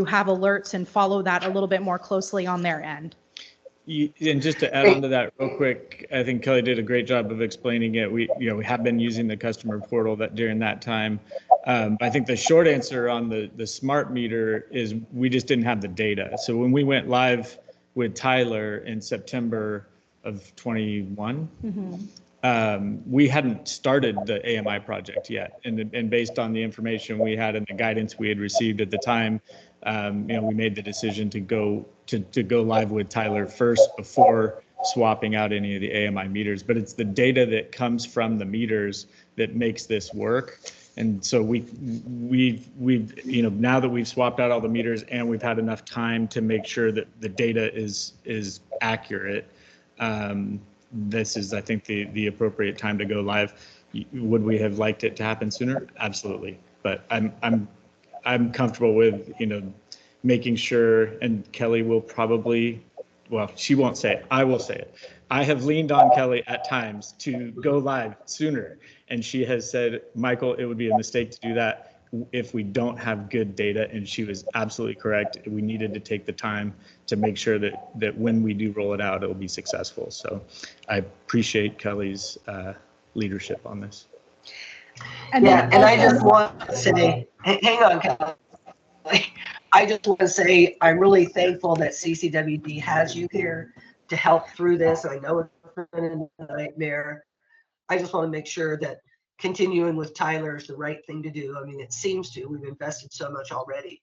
have alerts and follow that a little bit more closely on their end. And just to add on to that real quick, I think Kelly did a great job of explaining it. We have been using the customer portal during that time. I think the short answer on the smart meter is we just didn't have the data. So when we went live with Tyler in September of 21, we hadn't started the AMI project yet. And based on the information we had and the guidance we had received at the time, we made the decision to go live with Tyler first before swapping out any of the AMI meters. But it's the data that comes from the meters that makes this work. And so we've now that we've swapped out all the meters and we've had enough time to make sure that the data is accurate, this is, I think, the appropriate time to go live. Would we have liked it to happen sooner? Absolutely. But I'm comfortable with, making sure, and Kelly will probably, well, she won't say it, I will say it. I have leaned on Kelly at times to go live sooner. And she has said, Michael, it would be a mistake to do that if we don't have good data. And she was absolutely correct. We needed to take the time to make sure that when we do roll it out, it will be successful. So I appreciate Kelly's leadership on this. And I just want to say, hang on, Kelly. I just want to say I'm really thankful that CCWD has you here to help through this. I know it's been a nightmare. I just want to make sure that continuing with Tyler is the right thing to do. I mean, it seems to. We've invested so much already.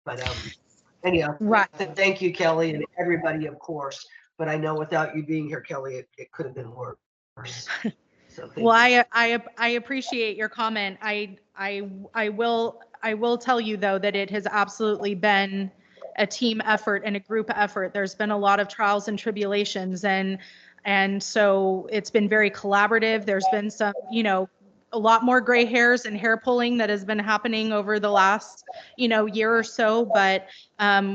But anyhow, right. Thank you, Kelly, and everybody, of course. But I know without you being here, Kelly, it could have been worse. So well, I appreciate your comment. I will tell you, though, that it has absolutely been a team effort and a group effort. There's been a lot of trials and tribulations, and so it's been very collaborative. There's been some, a lot more gray hairs and hair pulling that has been happening over the last, year or so. But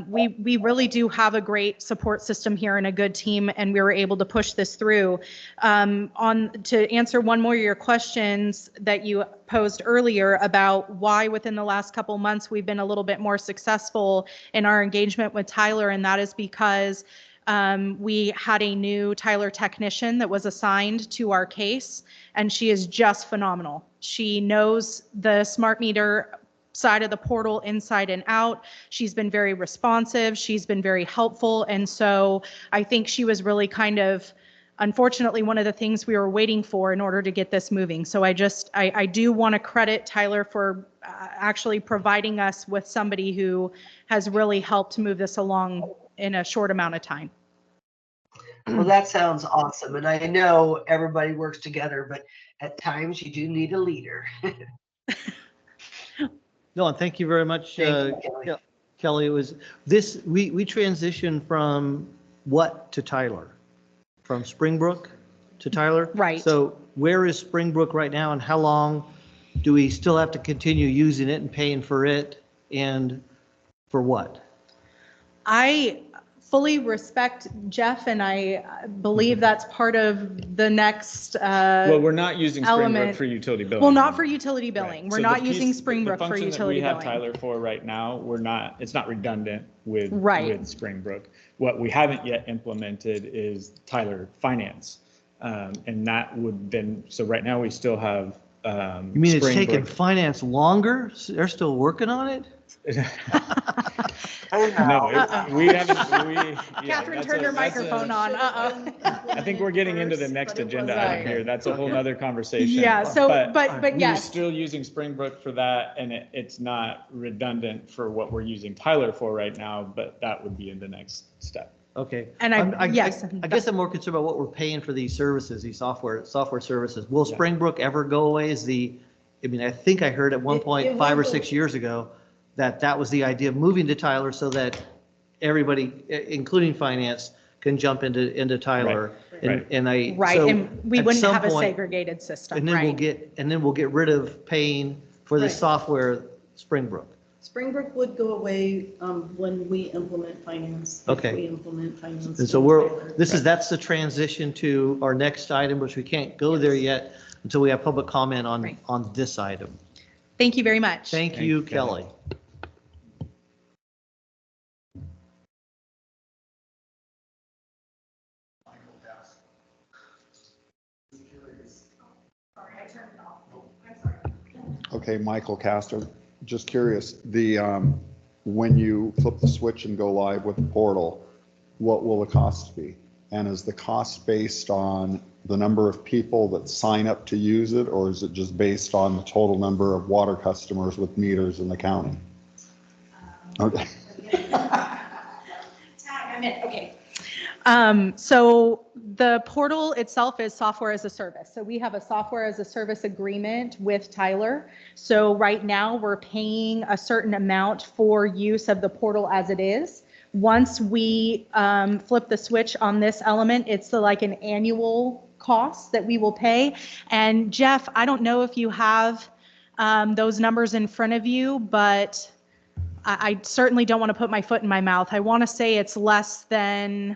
we really do have a great support system here and a good team, and we were able to push this through. To answer one more of your questions that you posed earlier about why within the last couple months we've been a little bit more successful in our engagement with Tyler, and that is because we had a new Tyler technician that was assigned to our case, and she is just phenomenal. She knows the smart meter side of the portal inside and out. She's been very responsive. She's been very helpful. And so I think she was really kind of, unfortunately, one of the things we were waiting for in order to get this moving. So I do want to credit Tyler for actually providing us with somebody who has really helped move this along in a short amount of time. Well, that sounds awesome. And I know everybody works together, but at times you do need a leader. No, and thank you very much, Thank you, Kelly. Kelly. It was this, we transitioned from what to Tyler? From Springbrook to Tyler? Right. So where is Springbrook right now, and how long do we still have to continue using it and paying for it, and for what? I fully respect Jeff, and I believe that's part of the next, Well, we're not using Springbrook element. for utility billing. well, not for utility billing. Right. We're So not the using piece- Springbrook for The utility function that we billing. have Tyler for right now, it's not redundant with, Right. with Springbrook. What we haven't yet implemented is Tyler Finance. And that would then, so right now we still have. You mean it's taken finance longer? They're still working on it? Hey now. No, we haven't, yeah, Catherine, that's turn a- your that's a- microphone on. I think we're getting into the next agenda item here. That's a whole nother conversation. Yeah, so, but We're yes, still using Springbrook for that, and it's not redundant for what we're using Tyler for right now, but that would be in the next step. Okay. And yes. I guess I'm more concerned about what we're paying for these services, these software services. Will Yeah. Springbrook ever go away? I mean, I think I heard at one point, It 5 or will. 6 years ago, that was the idea of moving to Tyler so that everybody, including finance, can jump into Tyler. Right. right, so and we at wouldn't some have a point- segregated system, And then right? we'll get rid of paying for the Right. software Springbrook. Springbrook would go away when we implement finance. if Okay. We implement finance. And so in Tyler. that's the transition to our next item, which we can't go there yet until we have public comment Right. on this item. Thank you very much. Thank Thank you, you, Kelly. Kelly. Okay, Michael Castor, just curious, when you flip the switch and go live with the portal, what will the cost be? And is the cost based on the number of people that sign up to use it, or is it just based on the total number of water customers with meters in the county? Okay. Okay. So the portal itself is software as a service. So we have a software as a service agreement with Tyler. So right now we're paying a certain amount for use of the portal as it is. Once we flip the switch on this element, it's like an annual cost that we will pay. And Jeff, I don't know if you have those numbers in front of you, but I certainly don't want to put my foot in my mouth. I want to say it's less than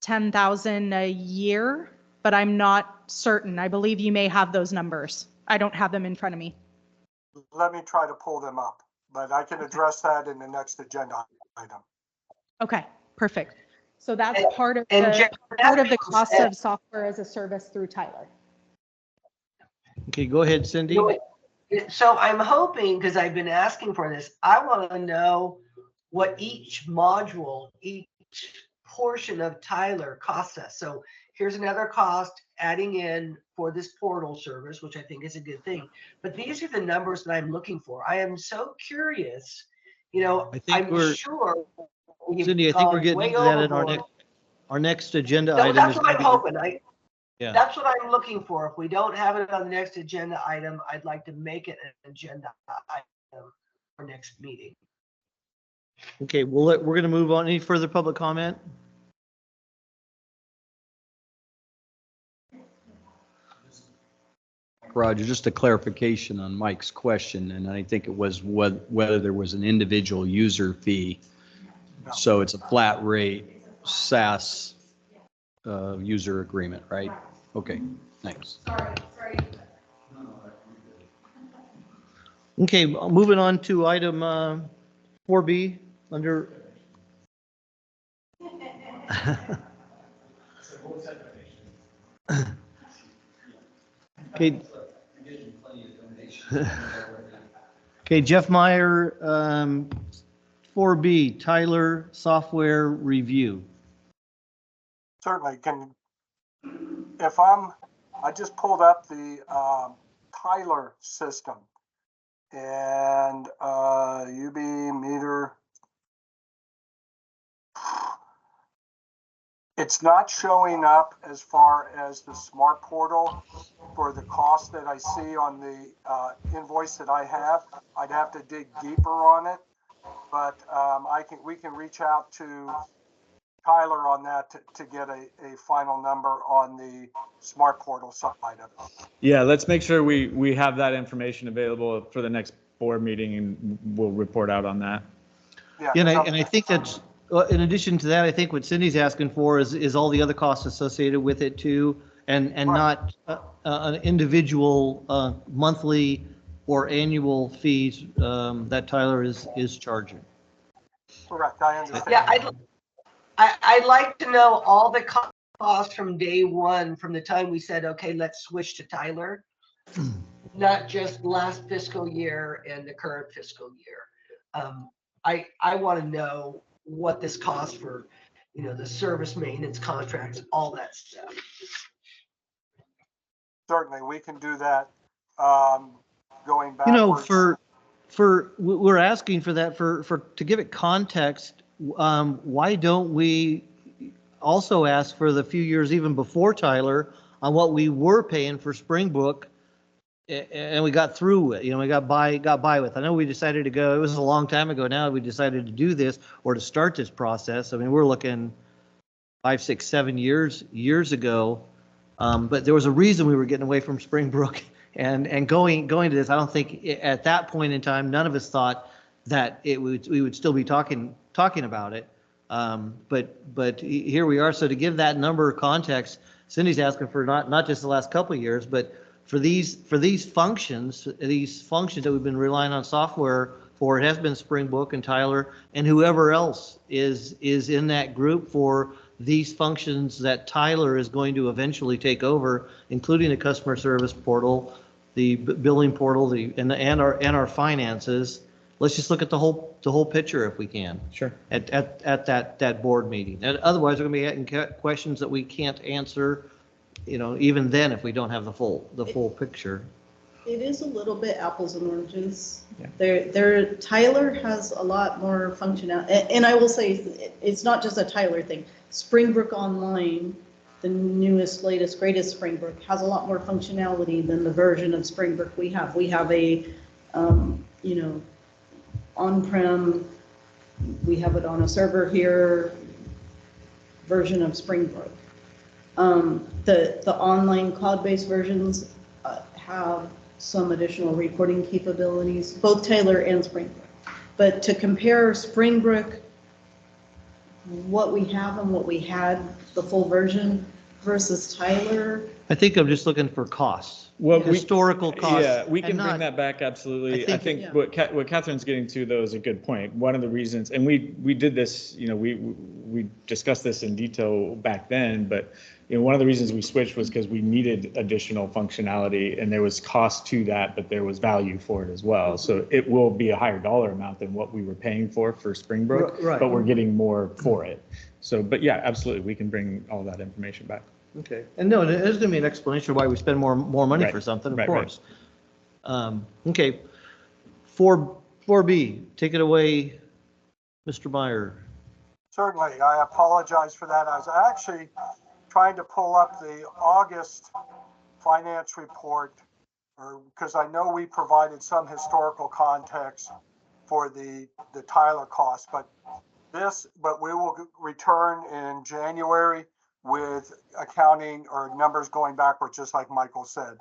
10,000 a year, but I'm not certain. I believe you may have those numbers. I don't have them in front of me. Let me try to pull them up, but I can address that in the next agenda item. Okay, perfect. So that's part of And the Jeff, part of the that cost being of software as a service through Tyler. Okay, go ahead, Cindy. So I'm hoping, because I've been asking for this, I want to know what each module, each portion of Tyler costs us. So here's another cost adding in for this portal service, which I think is a good thing. But these are the numbers that I'm looking for. I am so curious. I think I'm sure. we've Cindy, I think we're gone getting way into that in overboard. our next agenda No, item. that's is what I'm gonna be- hoping. Yeah. That's what I'm looking for. If we don't have it on the next agenda item, I'd like to make it an agenda item for next meeting. Okay, we're going to move on. Any further public comment? Roger, just a clarification on Mike's question, and I think it was whether there was an individual user fee. So it's a flat rate SaaS user agreement, right? Okay, thanks. Okay, moving on to item 4B under. Okay. Okay, Jeff Meyer, 4B, Tyler Software Review. Certainly I just pulled up the Tyler system and UB meter. It's not showing up as far as the smart portal for the cost that I see on the invoice that I have. I'd have to dig deeper on it, but we can reach out to Tyler on that to get a final number on the smart portal side of it. Yeah, let's make sure we have that information available for the next board meeting, and we'll report out on that. Yeah, And I think that's, in addition to that, I think what Cindy's asking for is all the other costs associated with it too, and not an individual monthly or annual fees that Tyler is charging. correct. I understand. Yeah, I'd like to know all the costs from day one, from the time we said, okay, let's switch to Tyler, not just last fiscal year and the current fiscal year. I want to know what this costs for, the service maintenance contracts, all that stuff. Certainly, we can do that. Going backwards. We're asking for that to give it context. Why don't we also ask for the few years even before Tyler on what we were paying for Springbrook, and we got through with, we got by with. I know we decided to go, it was a long time ago now, we decided to do this or to start this process. I mean, we're looking 5, 6, 7 years ago. But there was a reason we were getting away from Springbrook and going to this. I don't think at that point in time, none of us thought that we would still be talking about it. But here we are. So to give that number of context, Cindy's asking for not just the last couple of years, but for these functions that we've been relying on software for. It has been Springbrook and Tyler and whoever else is in that group for these functions that Tyler is going to eventually take over, including the customer service portal, the billing portal, and our finances. Let's just look at the whole picture if we can. Sure. At that board meeting. And otherwise, we're going to be getting questions that we can't answer, even then if we don't have the full picture. It is a little bit apples and oranges. Yeah. Tyler has a lot more functionality, and I will say it's not just a Tyler thing. Springbrook Online, the newest, latest, greatest Springbrook, has a lot more functionality than the version of Springbrook we have. We have a, on-prem, we have it on a server here, version of Springbrook. The online cloud-based versions have some additional reporting capabilities, both Tyler and Springbrook. But to compare Springbrook, what we have and what we had, the full version, versus Tyler. I think I'm just looking for costs, historical costs. Yeah, we can bring that back, absolutely. I think what Catherine's getting to, though, is a good point. One of the reasons, and we did this, we discussed this in detail back then, but one of the reasons we switched was because we needed additional functionality, and there was cost to that, but there was value for it as well. So it will be a higher dollar amount than what we were paying for Springbrook, right. But we're getting more for it. So, but yeah, absolutely, we can bring all that information back. Okay, and no, there's going to be an explanation why we spend more money for something, of course. Okay, 4B, take it away, Mr. Meyer. Certainly, I apologize for that. I was actually trying to pull up the August finance report, because I know we provided some historical context for the Tyler cost, but we will return in January with accounting or numbers going backwards, just like Michael said.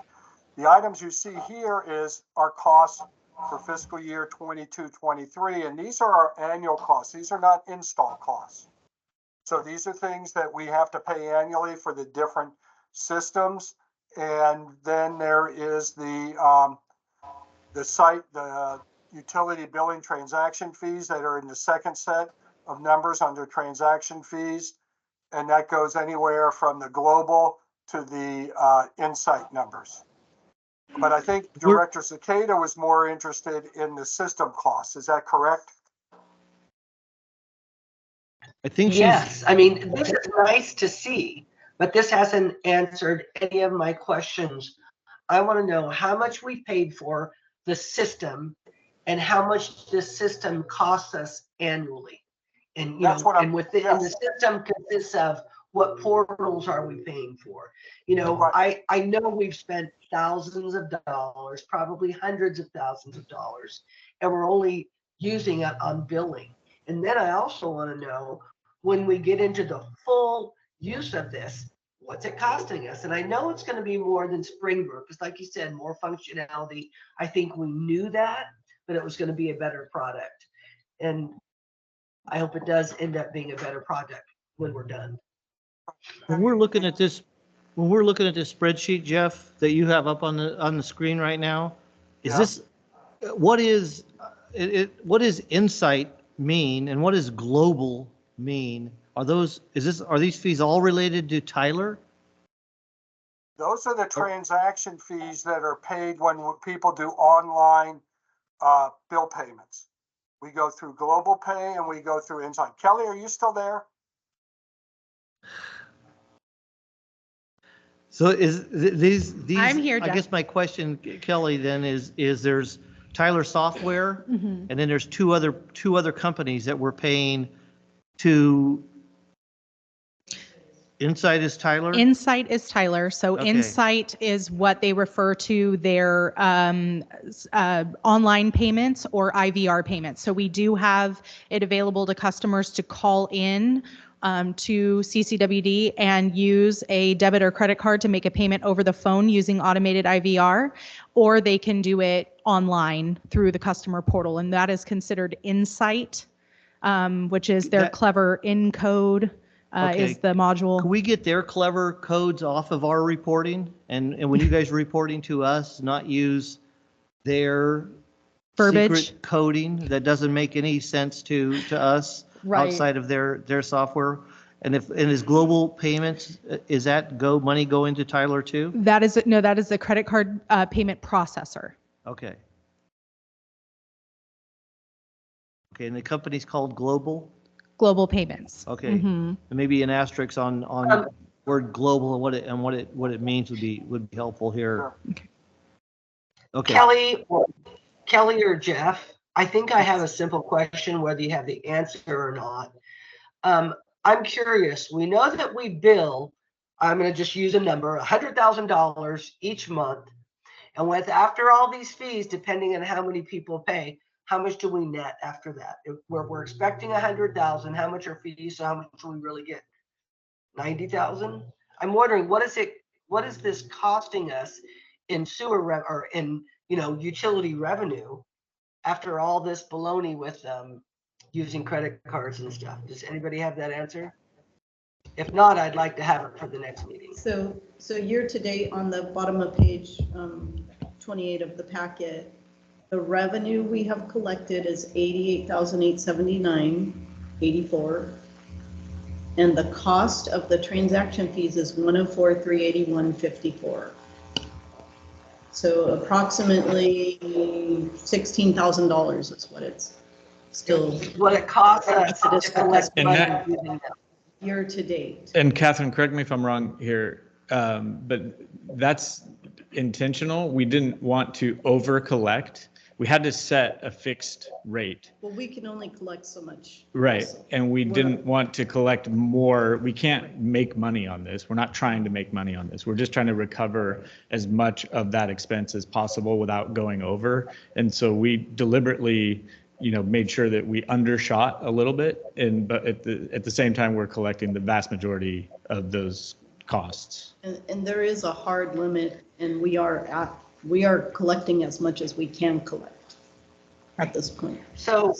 The items you see here is our costs for fiscal year 22-23, and these are our annual costs. These are not install costs. So these are things that we have to pay annually for the different systems. And then there is the utility billing transaction fees that are in the second set of numbers under transaction fees. And that goes anywhere from the global to the Insight numbers. But I think Director Cicada was more interested in the system costs. Is that correct? I think yes. I mean, this is nice to see, but this hasn't answered any of my questions. I want to know how much we paid for the system and how much this system costs us annually. And and the system consists of what portals are we paying for? You know, Right. I know we've spent thousands of dollars, probably hundreds of thousands of dollars, and we're only using it on billing. And then I also want to know, when we get into the full use of this, what's it costing us? And I know it's going to be more than Springbrook, because like you said, more functionality. I think we knew that, but it was going to be a better product. And I hope it does end up being a better product when we're done. When we're looking at this, when we're looking at this spreadsheet, Jeff, that you have up on the screen right now, is Yeah. this, what is, what does insight mean and what does global mean? Are these fees all related to Tyler? Those are the transaction fees that are paid when people do online bill payments. We go through Global Pay and we go through Insight. Kelly, are you still there? So is these, I'm here, I Jeff. guess my question, Kelly, then is there's Tyler Software Mhm. and then there's two other companies that we're paying to. Insight is Tyler? Insight is Tyler. So Okay. Insight is what they refer to their online payments or IVR payments. So we do have it available to customers to call in to CCWD and use a debit or credit card to make a payment over the phone using automated IVR, or they can do it online through the customer portal. And that is considered Insight, which is their That- clever Encode. Okay. Is the module. Can we get their clever codes off of our reporting? And when you guys are reporting to us, not use their Verbiage. secret coding that doesn't make any sense to us Right. outside of their software? And is Global Payments, is that money go into Tyler too? That is the credit card payment processor. Okay. Okay, and the company's called Global? Global Payments. Okay. Mhm. And maybe an asterisk on word global and what it means would be helpful here. Okay. Kelly or Jeff, I think I have a simple question, whether you have the answer or not. I'm curious. We know that we bill, I'm going to just use a number, $100,000 each month. And after all these fees, depending on how many people pay, how much do we net after that? If we're expecting 100,000, how much are fees? So how much do we really get? 90,000? I'm wondering, what is this costing us in sewer or in, utility revenue after all this baloney with using credit cards and stuff? Does anybody have that answer? If not, I'd like to have it for the next meeting. So year to date on the bottom of page 28 of the packet, the revenue we have collected is 88,879.84. And the cost of the transaction fees is 104,381.54. So approximately $16,000 is what it's still What it costs us It is to collect And money that- using them. year to date. And Catherine, correct me if I'm wrong here, but that's intentional. We didn't want to over collect. We had to set a fixed rate. Well, we can only collect so much. Right. also. And we We're didn't not- want to collect more. We can't make money on this. We're not trying to make money on this. We're just trying to recover as much of that expense as possible without going over. And so we deliberately, made sure that we undershot a little bit. But at the same time, we're collecting the vast majority of those costs. And there is a hard limit, and we are collecting as much as we can collect at this point. So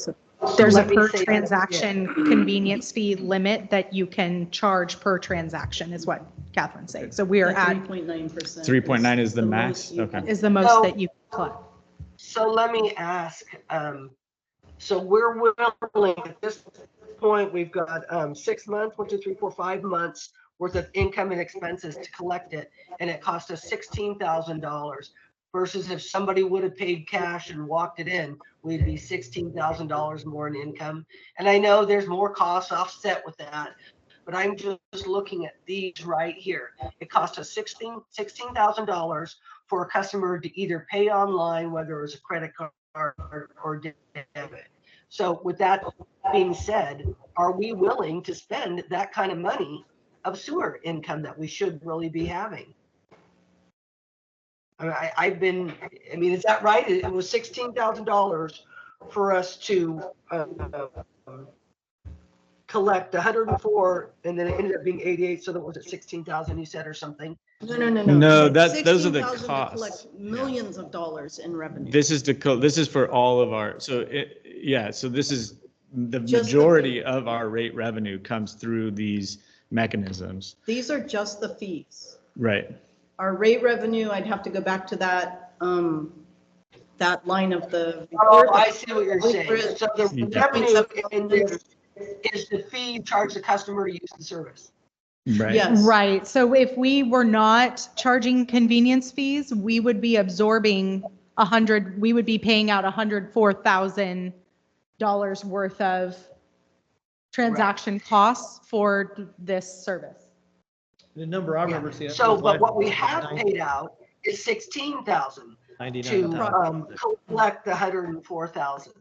There's a let me per say that transaction convenience fee limit that you can charge per transaction, is what Catherine's saying. So we are at 3.9%. 3.9 is the max? Okay. is the most So- that you collect. So let me ask, so we're willing, at this point, we've got 6 months, 1, 2, 3, 4, 5 months worth of income and expenses to collect it, and it cost us $16,000 versus if somebody would have paid cash and walked it in, we'd be $16,000 more in income. And I know there's more costs offset with that, but I'm just looking at these right here. It cost us $16,000 for a customer to either pay online, whether it was a credit card or debit. So with that being said, are we willing to spend that kind of money of sewer income that we should really be having. I've been, I mean, is that right? It was $16,000 for us to collect 104, and then it ended up being 88, so that was at 16,000, you said, or something. No. No, those are the 16,000 to costs. collect millions of dollars in revenue. This is this is for all of our, so so this is the Just the majority of our rate revenue comes through these mechanisms. These are just the fees. Right. Our rate revenue, I'd have to go back to that, that line of the. Oh, I see what you're saying. report. So the Yeah. revenue in this is the fee you charge the customer to use the service. Right. Yes. Right. So if we were not charging convenience fees, we would be absorbing we would be paying out $104,000 worth of transaction costs for this service. The number I remember seeing. So, but what we have paid out is 16,000 to 99,000. collect the 104,000.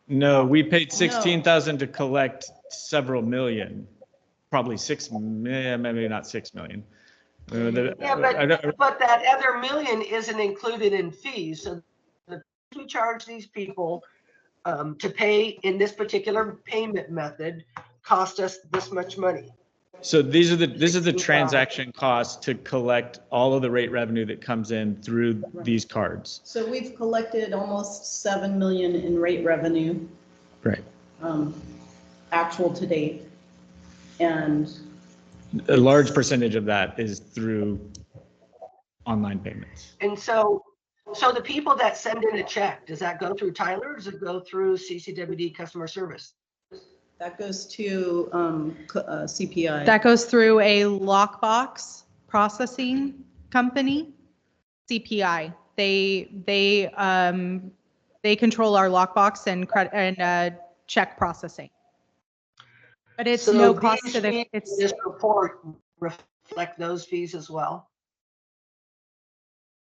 No, we paid 16,000 to collect several million, probably 6 million, maybe not 6 million. Yeah, but that other million isn't included in fees. So the fees we charge these people to pay in this particular payment method cost us this much money. So this is the transaction cost to collect all of the rate revenue that comes in through these cards. So we've collected almost 7 million in rate revenue. Right. Actual to date. And A large percentage of that is through online payments. And so the people that send in a check, does that go through Tyler or does it go through CCWD customer service? that goes to CPI. That goes through a lockbox processing company, CPI. They control our lockbox and credit and check processing. But it's So no cost these to the, fees in it's, This report reflect those fees as well,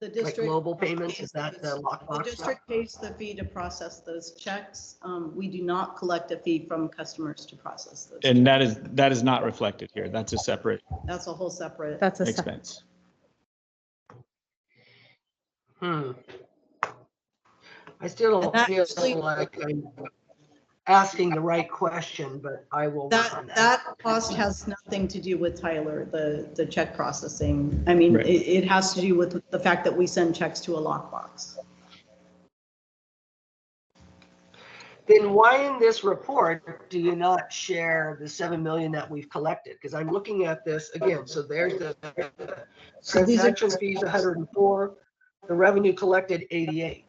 The like district. global payments, is that the The lockbox? district pays the fee to process those checks. We do not collect a fee from customers to process those. And that is not reflected here. That's a separate That's a whole separate. that's a, expense. I still And don't that actually- feel like I'm asking the right question, but I will work on That cost has nothing to do with Tyler, the check processing. I mean, Right. it has to do with the fact that we send checks to a lockbox. Then why in this report do you not share the 7 million that we've collected? Because I'm looking at this again, so there's the So these are- transaction fees 104, the revenue collected 88.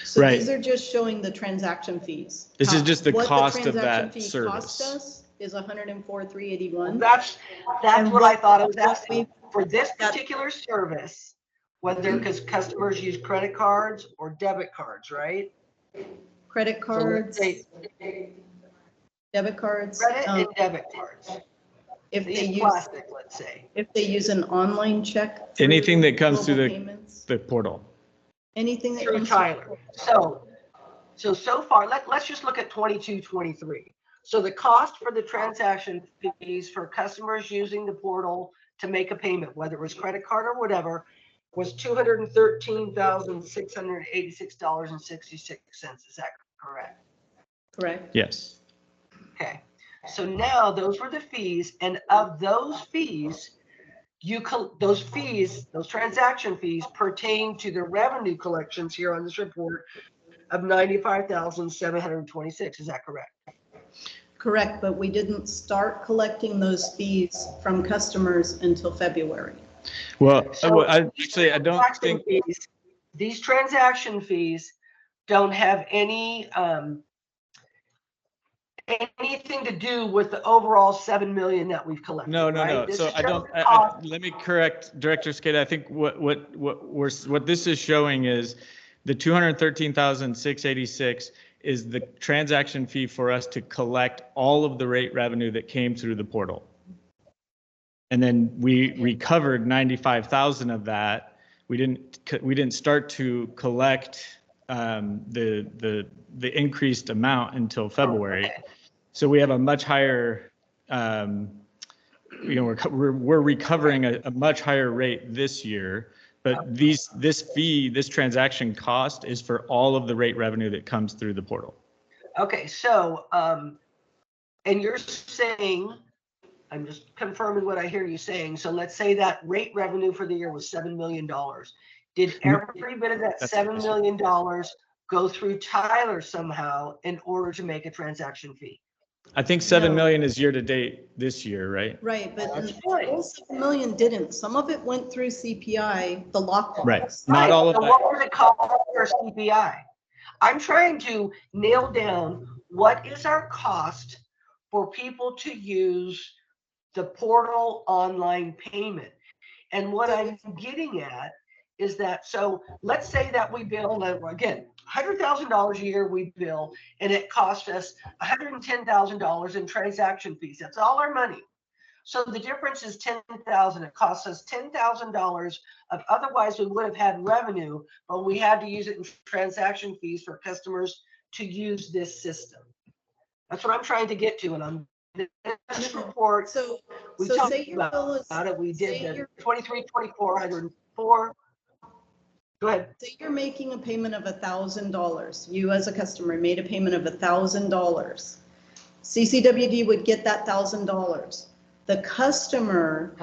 So Right. these are just showing the transaction fees. This is just the What cost of transaction that fee service. cost us is 104,381. That's And what I thought I was what asking. For this that- particular service, whether, because customers use credit cards or debit cards, right? Credit So let's cards, say debit cards. credit and debit cards, If they these use, plastic, let's say. if they use an online check. Anything through that comes through Global the- Payments, The portal. anything that Through comes Tyler. So far, let's just look at 22, 23. So the cost for the transaction fees for customers using the portal to make a payment, whether it was credit card or whatever, was $213,686.66. Is that correct? Correct. Yes. Okay. So now those were the fees, and of those fees, those transaction fees pertain to the revenue collections here on this report of 95,726. Is that correct? Correct, but we didn't start collecting those fees from customers until February. Well, So I don't think, These transaction fees don't have anything to do with the overall 7 million that we've collected. no. right? This So is I don't, just cost. let me correct Director Skate. I think what this is showing is the 213,686 is the transaction fee for us to collect all of the rate revenue that came through the portal. And then we recovered 95,000 of that. We didn't start to collect the increased amount until February. Okay. So we have a much higher you know, we're recovering a much higher rate this year, but this transaction cost is for all of the rate revenue that comes through the portal. Okay, so, and you're saying, I'm just confirming what I hear you saying. So let's say that rate revenue for the year was $7 million. Did every bit of that $7 million go through Tyler somehow in order to make a transaction fee? I think 7 No. million is year to date this year, right? Right, but That's the fine. whole 7 million didn't. Some of it went through CPI, the lockbox. Right. Not all of So that. what would it cost for CPI? I'm trying to nail down what is our cost for people to use the portal online payment. And what I'm getting at is that, so let's say that we bill, again, $100,000 a year we bill, and it cost us $110,000 in transaction fees. That's all our money. So the difference is $10,000. It costs us $10,000 of otherwise we would have had revenue, but we had to use it in transaction fees for customers to use this system. That's what I'm trying to get to, and I'm this report. So, We so talked say your bill is, about it. We say did the you're- 23, 24, 104. Go ahead. say you're making a payment of $1,000. You as a customer made a payment of $1,000. CCWD would get that $1,000. The customer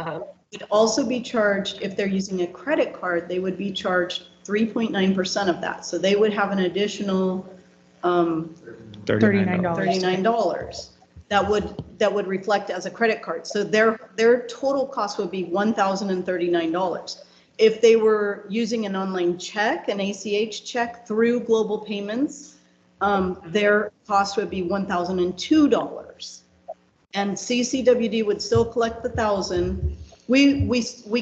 would also be charged, if they're using a credit card, they would be charged 3.9% of that. So they would have an additional $39. $39 that would reflect as a credit card. So their total cost would be $1,039. If they were using an online check, an ACH check through Global Payments, their cost would be $1,002. And CCWD would still collect the 1,000. We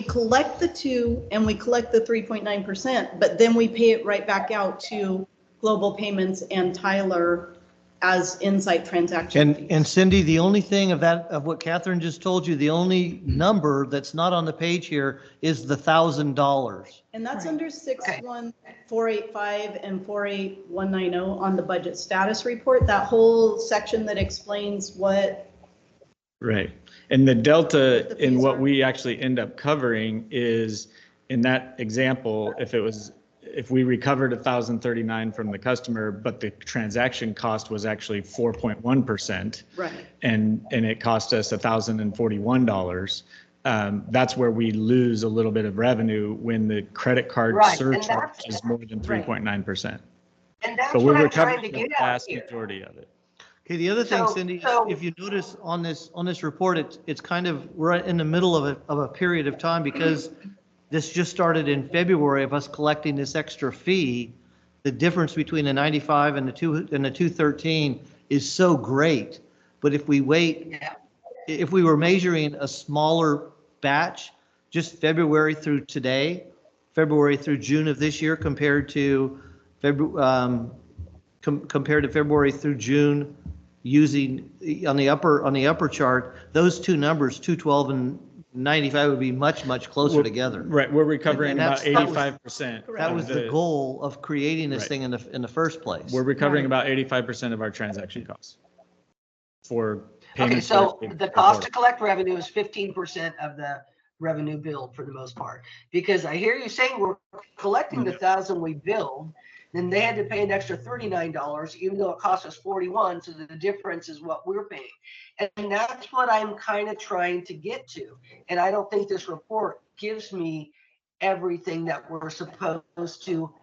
collect the 2 and we collect the 3.9%, but then we pay it right back out to Global Payments and Tyler as Insight transaction fees. And Cindy, the only thing of what Catherine just told you, the only number that's not on the page here is the $1,000. And that's under 61485 and 48190 on the budget status report, that whole section that explains what. Right. And the delta The in fees what are. we actually end up covering is, in that example, if we recovered 1,039 from the customer, but the transaction cost was actually 4.1%. Right. And it cost us $1,041. That's where we lose a little bit of revenue when the credit card Right, and surcharge that's- is more than 3.9%. And that's But what we're I'm trying to recovering the get at vast here. majority of it. Okay, the other thing, So- Cindy, so- if you notice on this report, it's kind of, we're in the middle of a period of time because this just started in February of us collecting this extra fee. The difference between the 95 and the 213 is so great. But if we wait, Yeah. if we were measuring a smaller batch, just February through today, February through June of this year compared to February through June, using on the upper chart, those two numbers, 212 and 95, would be much closer We're- together. Right, we're recovering And about that was- 85%. That was the goal of creating this Right. thing in the first place. We're recovering Right. about 85% of our transaction costs for Okay, payments. so that- the cost to collect revenue is 15% of the revenue billed for the most part. Because I hear you saying we're collecting the 1,000 we billed, then they had to pay an extra $39, even though it cost us 41, so the difference is what we're paying. And that's what I'm kind of trying to get to. And I don't think this report gives me everything that we're supposed to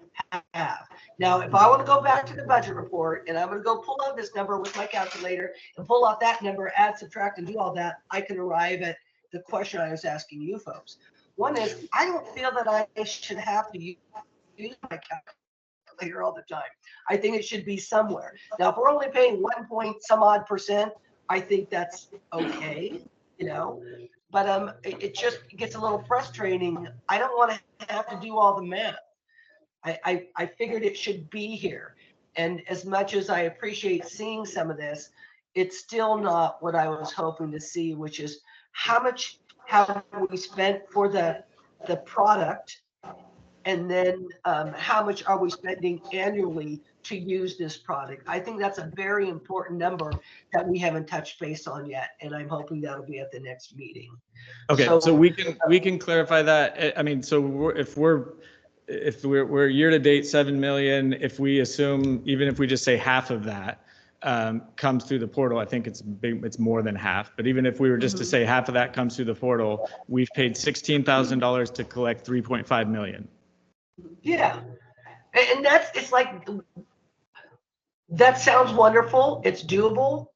have. Now, if I want to go back to the budget report and I'm going to go pull out this number with my calculator and pull out that number, add, subtract, and do all that, I can arrive at the question I was asking you folks. One is, I don't feel that I should have to use my calculator all the time. I think it should be somewhere. Now, if we're only paying 1 point some odd percent, I think that's okay, you know? But it just gets a little frustrating. I don't want to have to do all the math. I figured it should be here. And as much as I appreciate seeing some of this, it's still not what I was hoping to see, which is how much have we spent for the product, and then how much are we spending annually to use this product. I think that's a very important number that we haven't touched base on yet, and I'm hoping that'll be at the next meeting. Okay, So- so we can clarify that. I mean, so if we're year to date 7 million, if we assume, even if we just say half of that comes through the portal, I think it's more than half. But even if we were just to say half of that comes through the portal, we've paid $16,000 to collect 3.5 million. Yeah, and it's like, that sounds wonderful, it's doable,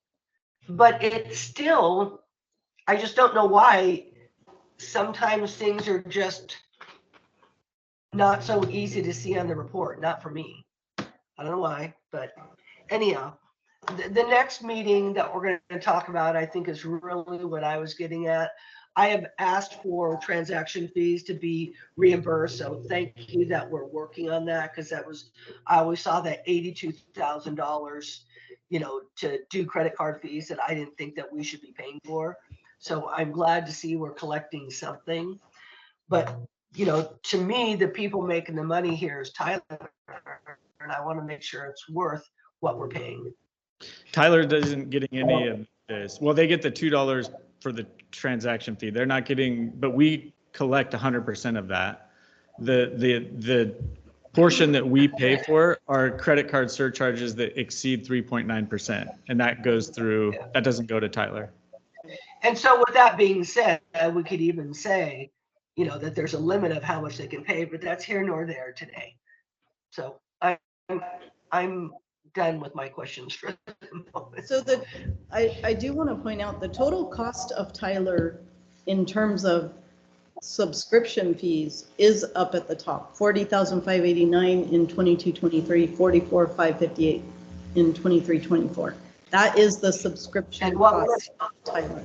but it's still, I just don't know why sometimes things are just not so easy to see on the report, not for me. I don't know why, but anyhow, the next meeting that we're going to talk about, I think, is really what I was getting at. I have asked for transaction fees to be reimbursed, so thank you that we're working on that, because I always saw that $82,000, to do credit card fees that I didn't think that we should be paying for. So I'm glad to see we're collecting something. But, to me, the people making the money here is Tyler, and I want to make sure it's worth what we're paying. Tyler isn't getting any of this. Well, they get the $2 for the transaction fee. They're not getting, but we collect 100% of that. The portion that we pay for are credit card surcharges that exceed 3.9%, and that doesn't go to Tyler. And so with that being said, we could even say, that there's a limit of how much they can pay, but that's here nor there today. So I'm done with my questions for the moment. So I do want to point out the total cost of Tyler in terms of subscription fees is up at the top, $40,589 in 22-23, $44,558 in 23-24. That is the subscription And what cost of Tyler.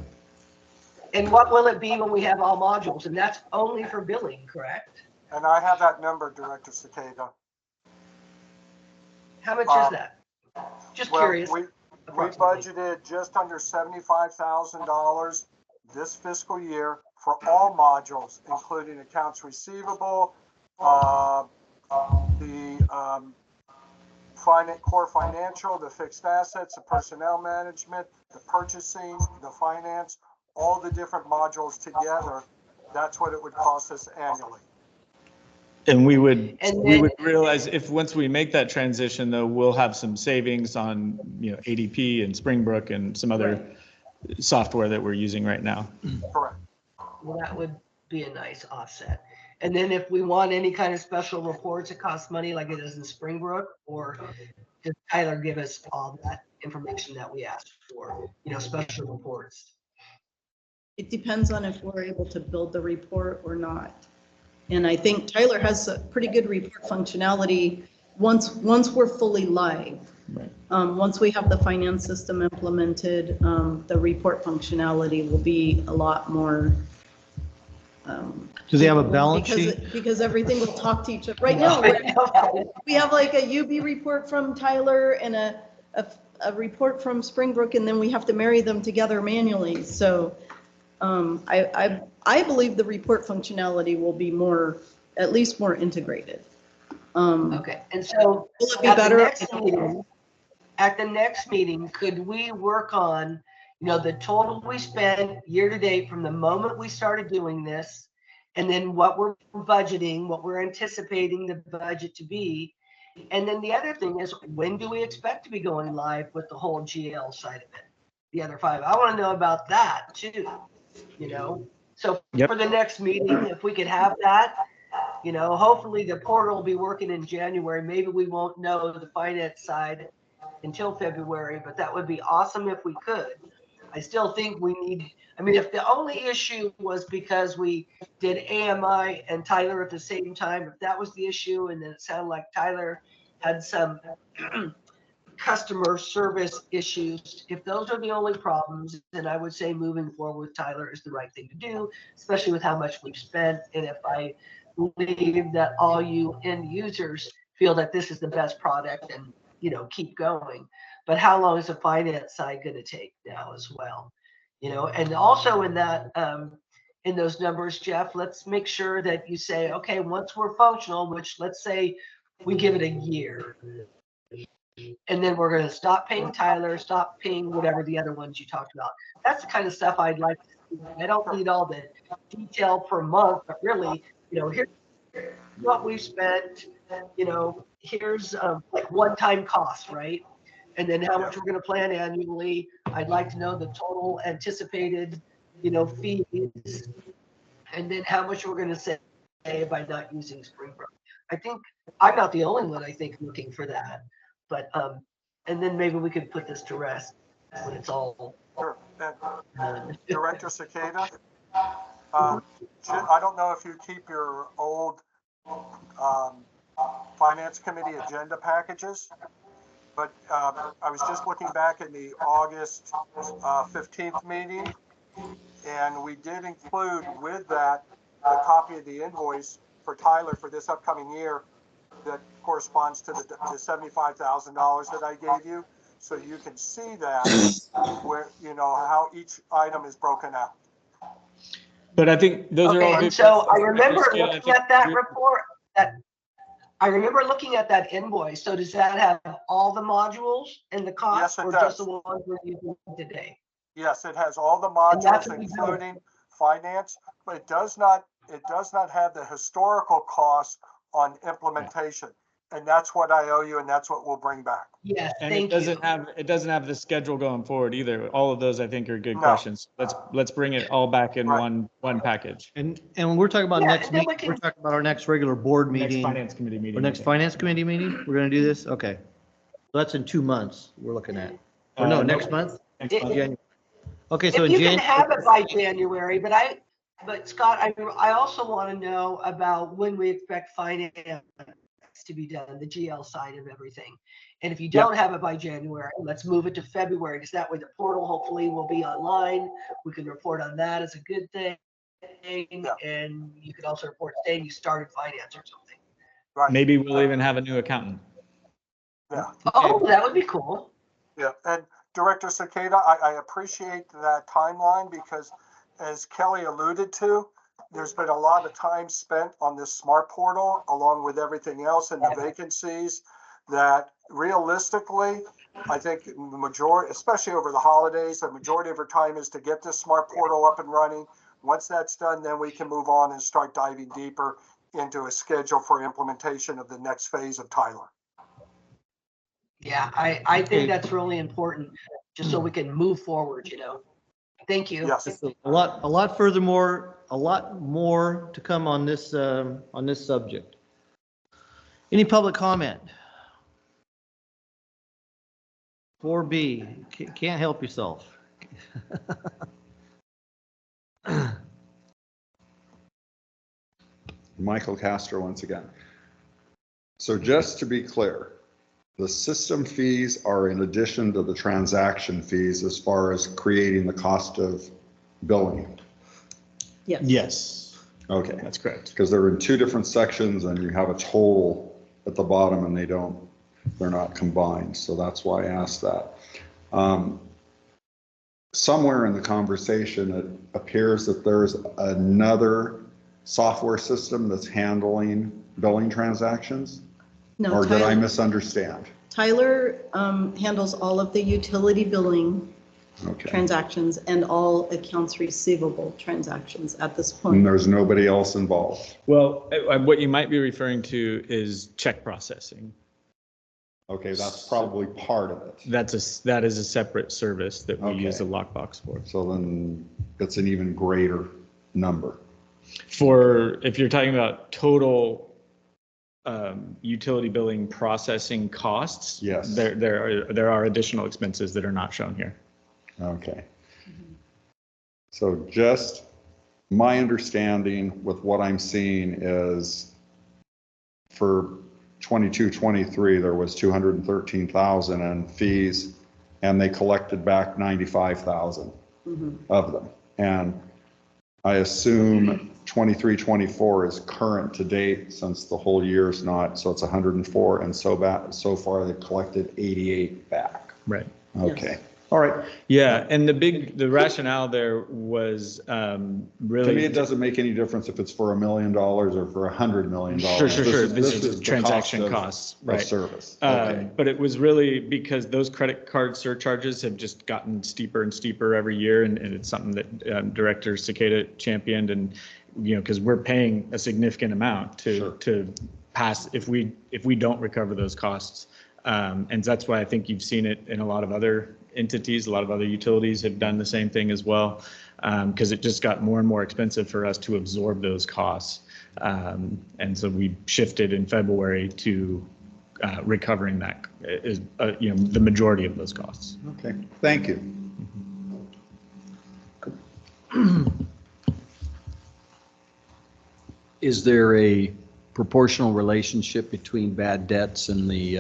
And what will it be when we have all modules? And that's only for billing, correct? And I have that number, Director Cicada. How much is that? Just Well, curious. we budgeted just under $75,000 this fiscal year for all modules, including accounts receivable, the core financial, the fixed assets, the personnel management, the purchasing, the finance, all the different modules together. That's what it would cost us annually. And we would realize once we make that transition, though, we'll have some savings on, ADP and Springbrook and some other software that we're using right now. Correct. Well, that would be a nice offset. And then if we want any kind of special reports, it costs money like it is in Springbrook, or does Tyler give us all that information that we asked for, special reports? It depends on if we're able to build the report or not. And I think Tyler has a pretty good report functionality once we're fully live. Right. Once we have the finance system implemented, the report functionality will be a lot more. Do they have a balance sheet? Because everything will talk to each other. Right now, we have like a UB report from Tyler and a report from Springbrook, and then we have to marry them together manually. So I believe the report functionality will be at least more integrated. Okay, and so Will it be better? At the next meeting, could we work on, the total we spent year to date from the moment we started doing this, and then what we're budgeting, what we're anticipating the budget to be, and then the other thing is, when do we expect to be going live with the whole GL side of it? The other 5, I want to know about that too. So Yep. for the next meeting, if we could have that, hopefully the portal will be working in January. Maybe we won't know the finance side until February, but that would be awesome if we could. I still think we need, if the only issue was because we did AMI and Tyler at the same time, if that was the issue, and then it sounded like Tyler had some customer service issues, if those are the only problems, then I would say moving forward with Tyler is the right thing to do, especially with how much we've spent. And if I believe that all you end users feel that this is the best product, and keep going. But how long is the finance side going to take now as well? And also in that, in those numbers, Jeff, let's make sure that you say, okay, once we're functional, which let's say we give it a year, And then we're gonna stop paying Tyler, stop paying whatever the other ones you talked about. That's the kind of stuff I'd like to see. I don't need all the detail per month, but really, here's what we've spent, here's like one-time costs, right? And then how much we're gonna plan annually. I'd like to know the total anticipated, fees. And then how much we're gonna save by not using Springbrook. I think I'm not the only one, I think, looking for that. But, and then maybe we could put this to rest when it's all. Sure. And Director Cicada, I don't know if you keep your old Finance Committee agenda packages, but I was just looking back in the August 15th meeting, and we did include with that a copy of the invoice for Tyler for this upcoming year that corresponds to the $75,000 that I gave you. So you can see that where, how each item is broken out. But I think those are all. Okay, and so I remember looking at that report, I remember looking at that invoice. So does that have all the modules and the costs? Yes, it or does. Just the ones we're using today? Yes, it has all the modules, including finance, but it does not have the historical costs on implementation. And that's what I owe you, and that's what we'll bring back. Yes, And thank you. it doesn't have the schedule going forward either. All of those I think are good No. questions. Let's bring it all back in Right. one package. And when we're talking about Yeah, next and then week, we can- we're talking about our next regular board Next meeting. finance committee meeting. Our next finance committee meeting, we're gonna do this? Okay. So that's in 2 months we're looking at. Or no, next month? Next It- month. January. Okay, so If in you can January. have it by January, but Scott, I also want to know about when we expect finance to be done, the GL side of everything. And if you don't have it by January, let's move it to February, because that way the portal hopefully will be online. We can report on that as a good thing. And you could also report saying you started finance or something. Right. Maybe we'll even have a new accountant. Yeah. Oh, that would be cool. Yeah. And Director Cicada, I appreciate that timeline because as Kelly alluded to, there's been a lot of time spent on this smart portal along with everything else and the vacancies that realistically, I think the majority, especially over the holidays, the majority of our time is to get this smart portal up and running. Once that's done, then we can move on and start diving deeper into a schedule for implementation of the next phase of Tyler. Yeah, I think that's really important, just so we can move forward, Thank you. Yes. A lot furthermore, a lot more to come on this subject. Any public comment? 4B, can't help yourself. Michael Castro once again. So just to be clear, the system fees are in addition to the transaction fees as far as creating the cost of billing. Yes. Yes, Okay, that's correct. because they're in two different sections and you have a total at the bottom and they're not combined. So that's why I asked that. Somewhere in the conversation, it appears that there's another software system that's handling billing transactions? No, Or did I Tyler, misunderstand? Tyler handles all of the utility billing Okay. transactions and all accounts receivable transactions at this And point. there's nobody else involved? Well, what you might be referring to is check processing. Okay, that's probably part of it. That is a separate service that we use the Okay. lockbox for. So then it's an even greater number. If you're talking about total utility billing processing costs, Yes. there are additional expenses that are not shown here. Okay. So just my understanding with what I'm seeing is for 22, 23, there was 213,000 in fees and they collected back 95,000 of them. And I assume 23, 24 is current to date since the whole year is not, so it's 104. And so far they collected 88 back. Right. Okay. All right. Yeah, and the rationale there was To me, really. it doesn't make any difference if it's for $1 million or for $100 million. Sure. This is the transaction cost costs, of right? service. Okay. But it was really because those credit card surcharges have just gotten steeper and steeper every year, and it's something that Director Cicada championed, and because we're paying a significant amount to pass if we don't recover those costs, and that's why I think you've seen it in a lot of other entities. A lot of other utilities have done the same thing as well, because it just got more and more expensive for us to absorb those costs. And so we shifted in February to recovering that, the majority of those costs. Okay, thank you. Is there a proportional relationship between bad debts and the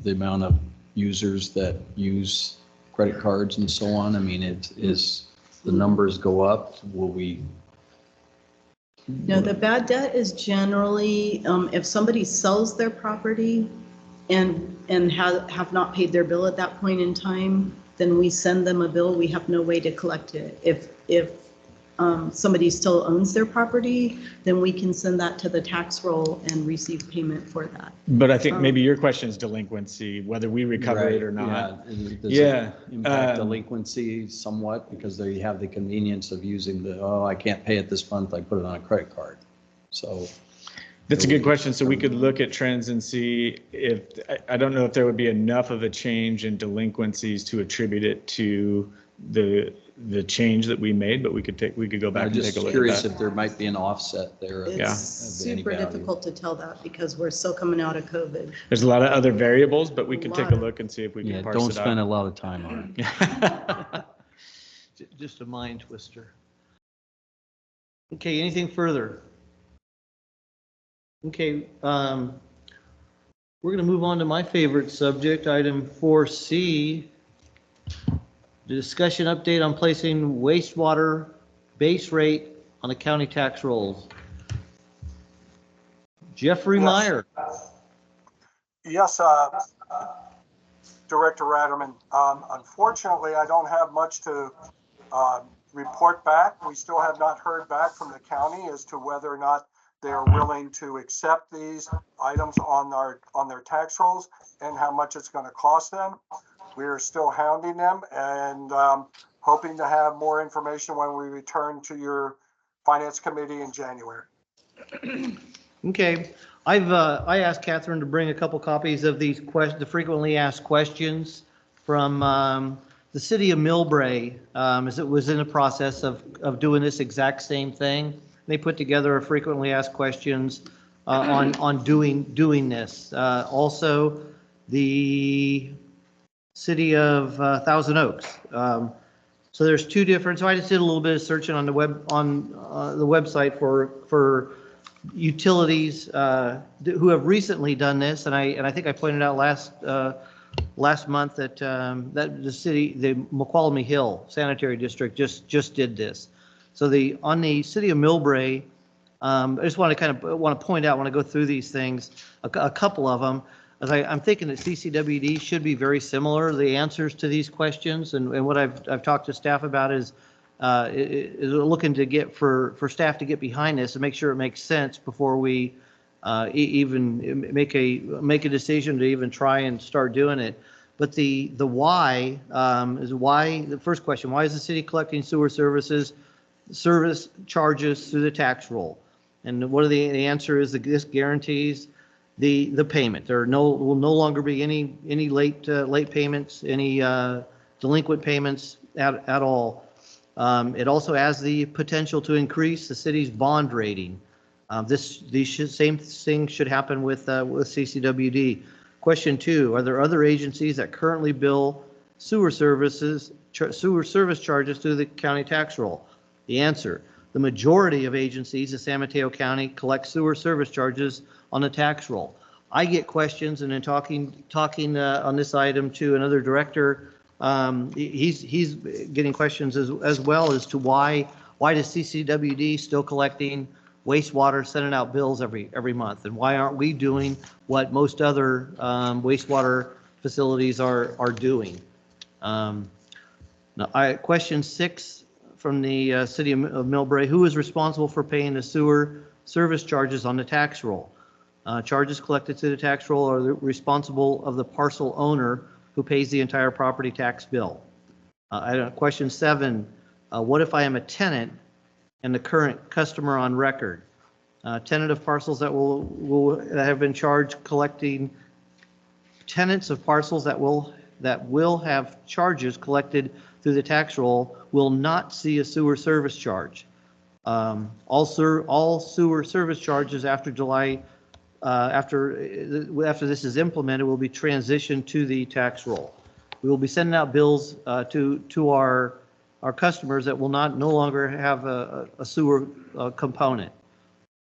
amount of users that use credit cards and so on? I mean, is the numbers go up? Will we? No, the bad debt is generally, if somebody sells their property and have not paid their bill at that point in time, then we send them a bill. We have no way to collect it. If somebody still owns their property, then we can send that to the tax roll and receive payment for that. But I think maybe your question is delinquency, whether we recover it or not. Does it impact delinquency somewhat because they have the convenience of using I can't pay it this month, I put it on a credit card. So that's a good question. So we could look at trends and see if, I don't know if there would be enough of a change in delinquencies to attribute it to the change that we made, but we could go back and take a look at that. I'm just curious if there might be an offset there. It's super difficult to tell that because we're still coming out of COVID. There's a lot of other variables, but we could take a look and see if we can parse it out. Don't spend a lot of time on it. Just a mind twister. Okay, anything further? Okay, we're going to move on to my favorite subject, item 4C. The discussion update on placing wastewater base rate on the county tax rolls. Jeffrey Meyer. Yes, Director Ratterman. Unfortunately, I don't have much to report back. We still have not heard back from the county as to whether or not they're willing to accept these items on their tax rolls and how much it's going to cost them. We are still hounding them and hoping to have more information when we return to your Finance Committee in January. Okay, I asked Catherine to bring a couple copies of the frequently asked questions from the city of Millbrae, as it was in the process of doing this exact same thing. They put together a frequently asked questions on doing this. Also, the city of Thousand Oaks. So there's two different. So I just did a little bit of searching on the website for utilities who have recently done this, and I think I pointed out last month that the McQualmie Hill Sanitary District just did this. So on the city of Millbrae, I just want to point out when I go through these things, a couple of them. As I'm thinking that CCWD should be very similar, the answers to these questions, and what I've talked to staff about is looking to get for staff to get behind this and make sure it makes sense before we even make a decision to even try and start doing it. But the why is why the first question: why is the city collecting sewer service charges through the tax roll? And what are the answer is that this guarantees the payment. There will no longer be any late payments, any delinquent payments at all. It also has the potential to increase the city's bond rating. Same thing should happen with CCWD. Question 2: are there other agencies that currently bill sewer service charges through the county tax roll? The answer: the majority of agencies in San Mateo County collect sewer service charges on the tax roll. I get questions, and in talking on this item to another director, he's getting questions as well as to why does CCWD still collecting wastewater, sending out bills every month, and why aren't we doing what most other wastewater facilities are doing? Now, question 6 from the city of Millbrae, who is responsible for paying the sewer service charges on the tax roll? Charges collected to the tax roll are responsible of the parcel owner who pays the entire property tax bill. Question 7, what if I am a tenant and the current customer on record? Tenant of parcels that that have been charged collecting, tenants of parcels that will have charges collected through the tax roll will not see a sewer service charge. All sewer service charges after July, after this is implemented, will be transitioned to the tax roll. We will be sending out bills to our customers that will no longer have a sewer component.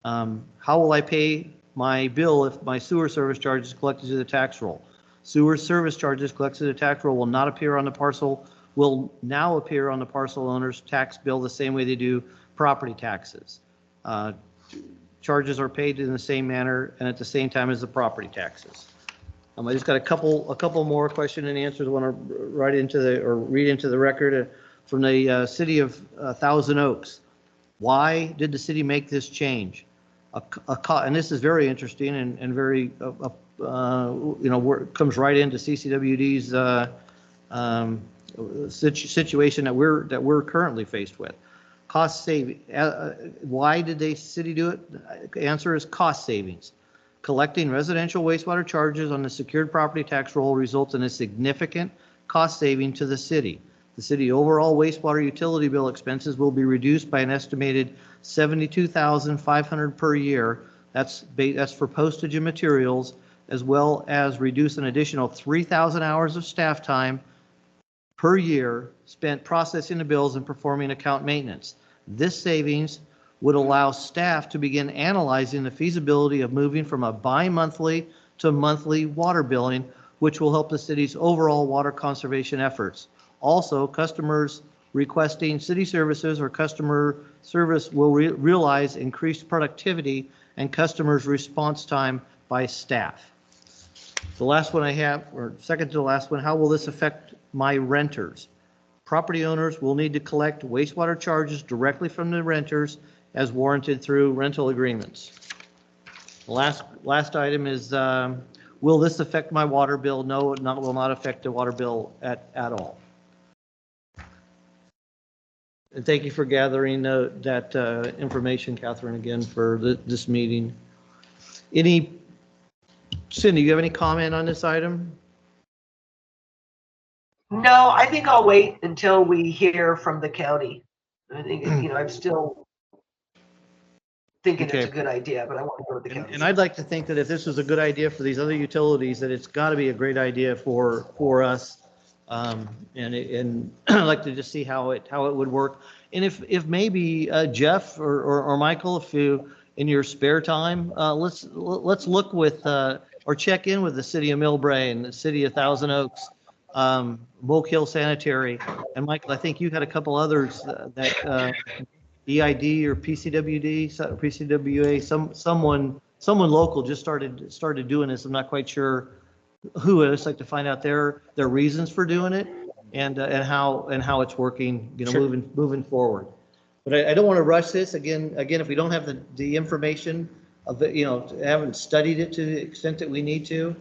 How will I pay my bill if my sewer service charge is collected to the tax roll? Sewer service charges collected to the tax roll will not appear on the parcel, will now appear on the parcel owner's tax bill the same way they do property taxes. Charges are paid in the same manner and at the same time as the property taxes. I just got a couple more question and answers I want to read into the record from the city of Thousand Oaks. Why did the city make this change? And this is very interesting and very, comes right into CCWD's situation that we're currently faced with. Cost saving. Why did the city do it? The answer is cost savings. Collecting residential wastewater charges on the secured property tax roll results in a significant cost saving to the city. The city overall wastewater utility bill expenses will be reduced by an estimated $72,500 per year. That's for postage and materials, as well as reduce an additional 3,000 hours of staff time per year spent processing the bills and performing account maintenance. This savings would allow staff to begin analyzing the feasibility of moving from a bi-monthly to monthly water billing, which will help the city's overall water conservation efforts. Also, customers requesting city services or customer service will realize increased productivity and customers' response time by staff. The last one I have, or second to the last one, how will this affect my renters? Property owners will need to collect wastewater charges directly from the renters as warranted through rental agreements. The last item is, will this affect my water bill? No, it will not affect the water bill at all. And thank you for gathering that information, Catherine, again for this meeting. Cindy, you have any comment on this item? No, I think I'll wait until we hear from the county. I think, I'm still thinking Okay. it's a good idea, but I want to go with the county. And I'd like to think that if this was a good idea for these other utilities, that it's got to be a great idea for us. And I'd like to just see how it would work. And if maybe Jeff or Michael, if you in your spare time, let's look with or check in with the city of Millbrae and the city of Thousand Oaks, Moke Hill Sanitary, and Michael, I think you had a couple others that EID or PCWA, someone local just started doing this. I'm not quite sure who. I'd just like to find out their reasons for doing it and how it's working, Sure. moving forward. But I don't want to rush this. Again, if we don't have the information of it, haven't studied it to the extent that we need to,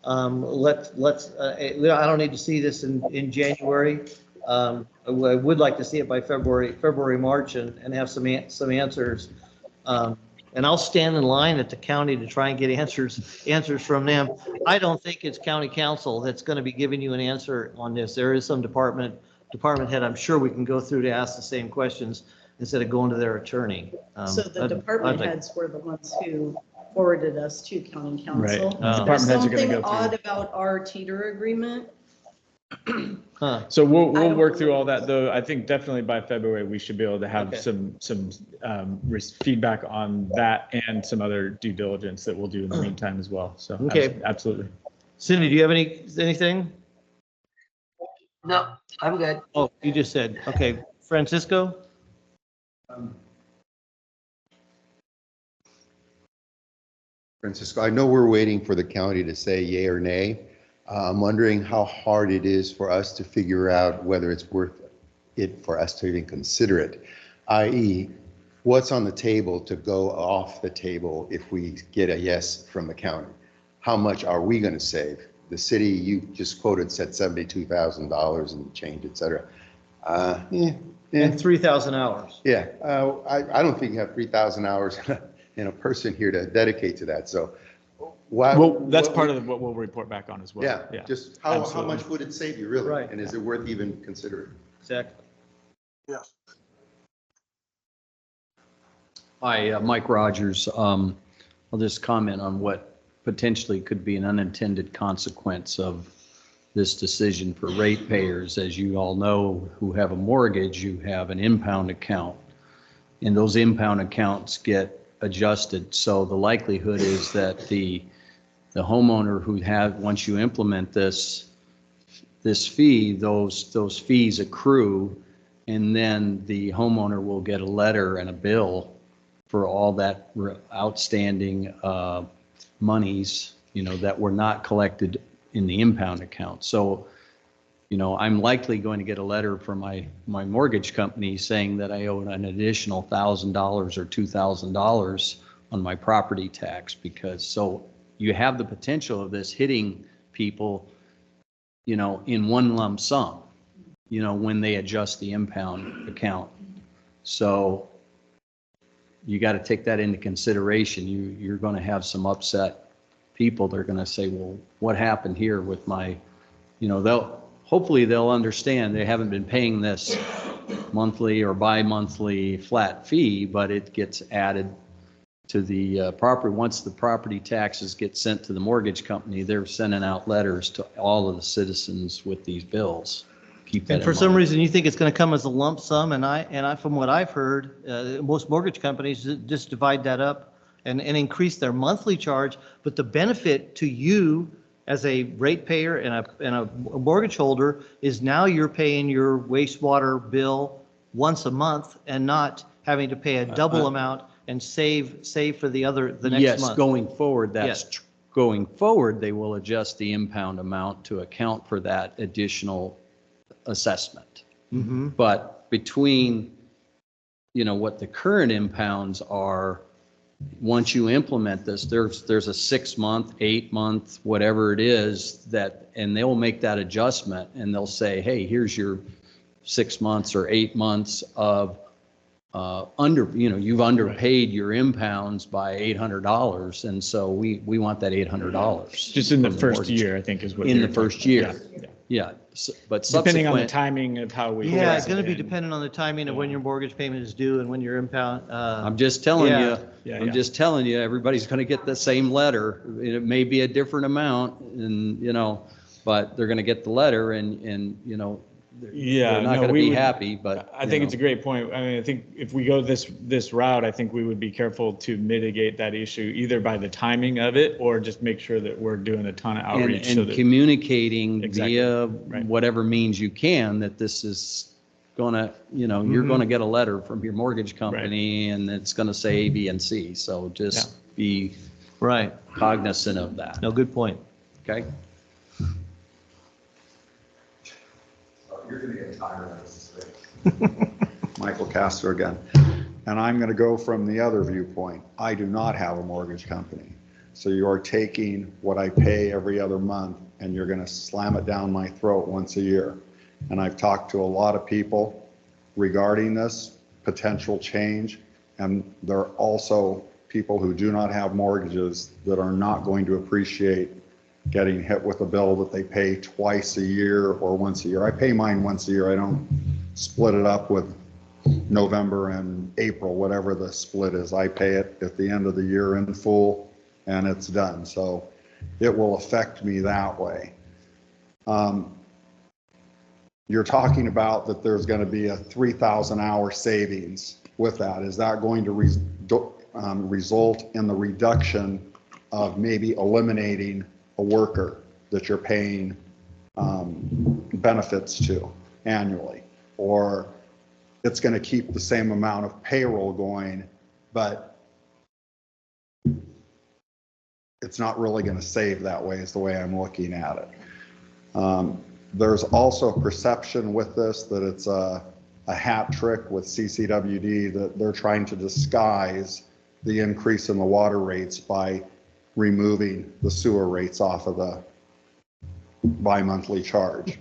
let's. I don't need to see this in January. I would like to see it by February, March, and have some answers. And I'll stand in line at the county to try and get answers from them. I don't think it's county council that's going to be giving you an answer on this. There is some department head I'm sure we can go through to ask the same questions instead of going to their attorney. So the department heads were the ones who forwarded us to county council. Right. There's Department heads are gonna something go through. odd about our teeter agreement. Huh. So I we'll don't work through know. all that, though. I think definitely by February, we should be able to have Okay. some feedback on that and some other due diligence that we'll do in the meantime as well. So Okay. absolutely. Cindy, do you have anything? No, I'm good. Oh, you just said, okay. Francisco? Francisco, I know we're waiting for the county to say yay or nay. I'm wondering how hard it is for us to figure out whether it's worth it for us to even consider it, i.e., what's on the table to go off the table if we get a yes from the county? How much are we going to save? The city you just quoted said $72,000 and change, et cetera. And 3,000 hours. Yeah, I don't think you have 3,000 hours in a person here to dedicate to that. So why? Well, that's part of what we'll report back on as well. Yeah, just how Absolutely. much would it save you really? Right. And is it worth even considering? Exactly. Yes. Hi, Mike Rogers. I'll just comment on what potentially could be an unintended consequence of this decision for ratepayers. As you all know, who have a mortgage, you have an impound account, and those impound accounts get adjusted. So the likelihood is that the homeowner who once you implement this fee, those fees accrue, and then the homeowner will get a letter and a bill for all that outstanding monies, that were not collected in the impound account. So, I'm likely going to get a letter from my mortgage company saying that I owe an additional $1,000 or $2,000 on my property tax, so you have the potential of this hitting people, in one lump sum, when they adjust the impound account. So you got to take that into consideration. You're going to have some upset people. They're going to say, well, what happened here with my, hopefully they'll understand they haven't been paying this monthly or bi-monthly flat fee, but it gets added to the property. Once the property taxes get sent to the mortgage company, they're sending out letters to all of the citizens with these bills. Keep that And for in some mind. reason, you think it's going to come as a lump sum, and I, from what I've heard, most mortgage companies just divide that up and increase their monthly charge, but the benefit to you as a ratepayer and a mortgage holder is now you're paying your wastewater bill once a month and not having to pay a double amount and save for the next Yes, month. going forward, Yes. going forward, they will adjust the impound amount to account for that additional assessment. Mm-hmm. But between, what the current impounds are, once you implement this, there's a 6-month, 8-month, whatever it is and they'll make that adjustment and they'll say, hey, here's your 6 months or 8 months of you've underpaid your impounds by $800. And so we want that $800. Just in the from first mortgage. year, I think is what. In you're the first talking about. year. Yeah. Yeah, but Depending on the subsequent, timing of how we. Yeah, it's phase going to it be in. dependent on the timing of when your mortgage payment is due and when your impound. I'm just telling Yeah. you, Yeah, I'm yeah. just telling you, everybody's going to get the same letter. It may be a different amount and, but they're going to get the letter and, Yeah, they're not no, going to we be would- happy, but. I think it's a great point. I mean, I think if we go this route, I think we would be careful to mitigate that issue either by the timing of it or just make sure that we're doing a ton of outreach. so And that communicating Exactly, via right. whatever means you can, that this is gonna, you're Mm-hmm. gonna get a letter from your mortgage company and it's gonna say A, B, and C. So just be Right. cognizant of that, No, good point. okay? You're going to get tired of this thing. Michael Castor again. And I'm going to go from the other viewpoint. I do not have a mortgage company. So you are taking what I pay every other month and you're going to slam it down my throat once a year. And I've talked to a lot of people regarding this potential change. And there are also people who do not have mortgages that are not going to appreciate getting hit with a bill that they pay twice a year or once a year. I pay mine once a year. I don't split it up with November and April, whatever the split is. I pay it at the end of the year in full and it's done. So it will affect me that way. You're talking about that there's going to be a 3,000 hour savings with that. Is that going to result in the reduction of maybe eliminating a worker that you're paying benefits to annually? Or it's going to keep the same amount of payroll going, but it's not really going to save that way is the way I'm looking at it. There's also a perception with this that it's a a hat trick with CCWD that they're trying to disguise the increase in the water rates by removing the sewer rates off of the bi-monthly charge.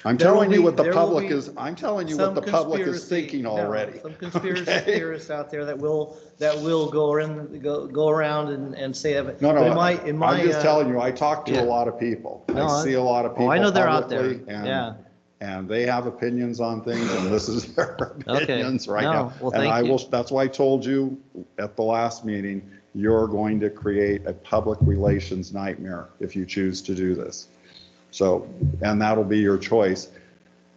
I'm There will telling you be- what the there will public be is, I'm telling you what Some the public is conspiracy- thinking no, already. Some conspiracy Okay? theorists out there that will go around and say it. No, But no, I'm just telling you, I talk to yeah. a lot of people. No, I see a lot of oh, people I know they're out there. publicly, Yeah. and they have opinions on things, and this is their opinions right No, now. well, And thank I you. will, that's why I told you at the last meeting, you're going to create a public relations nightmare if you choose to do this. So, and that'll be your choice.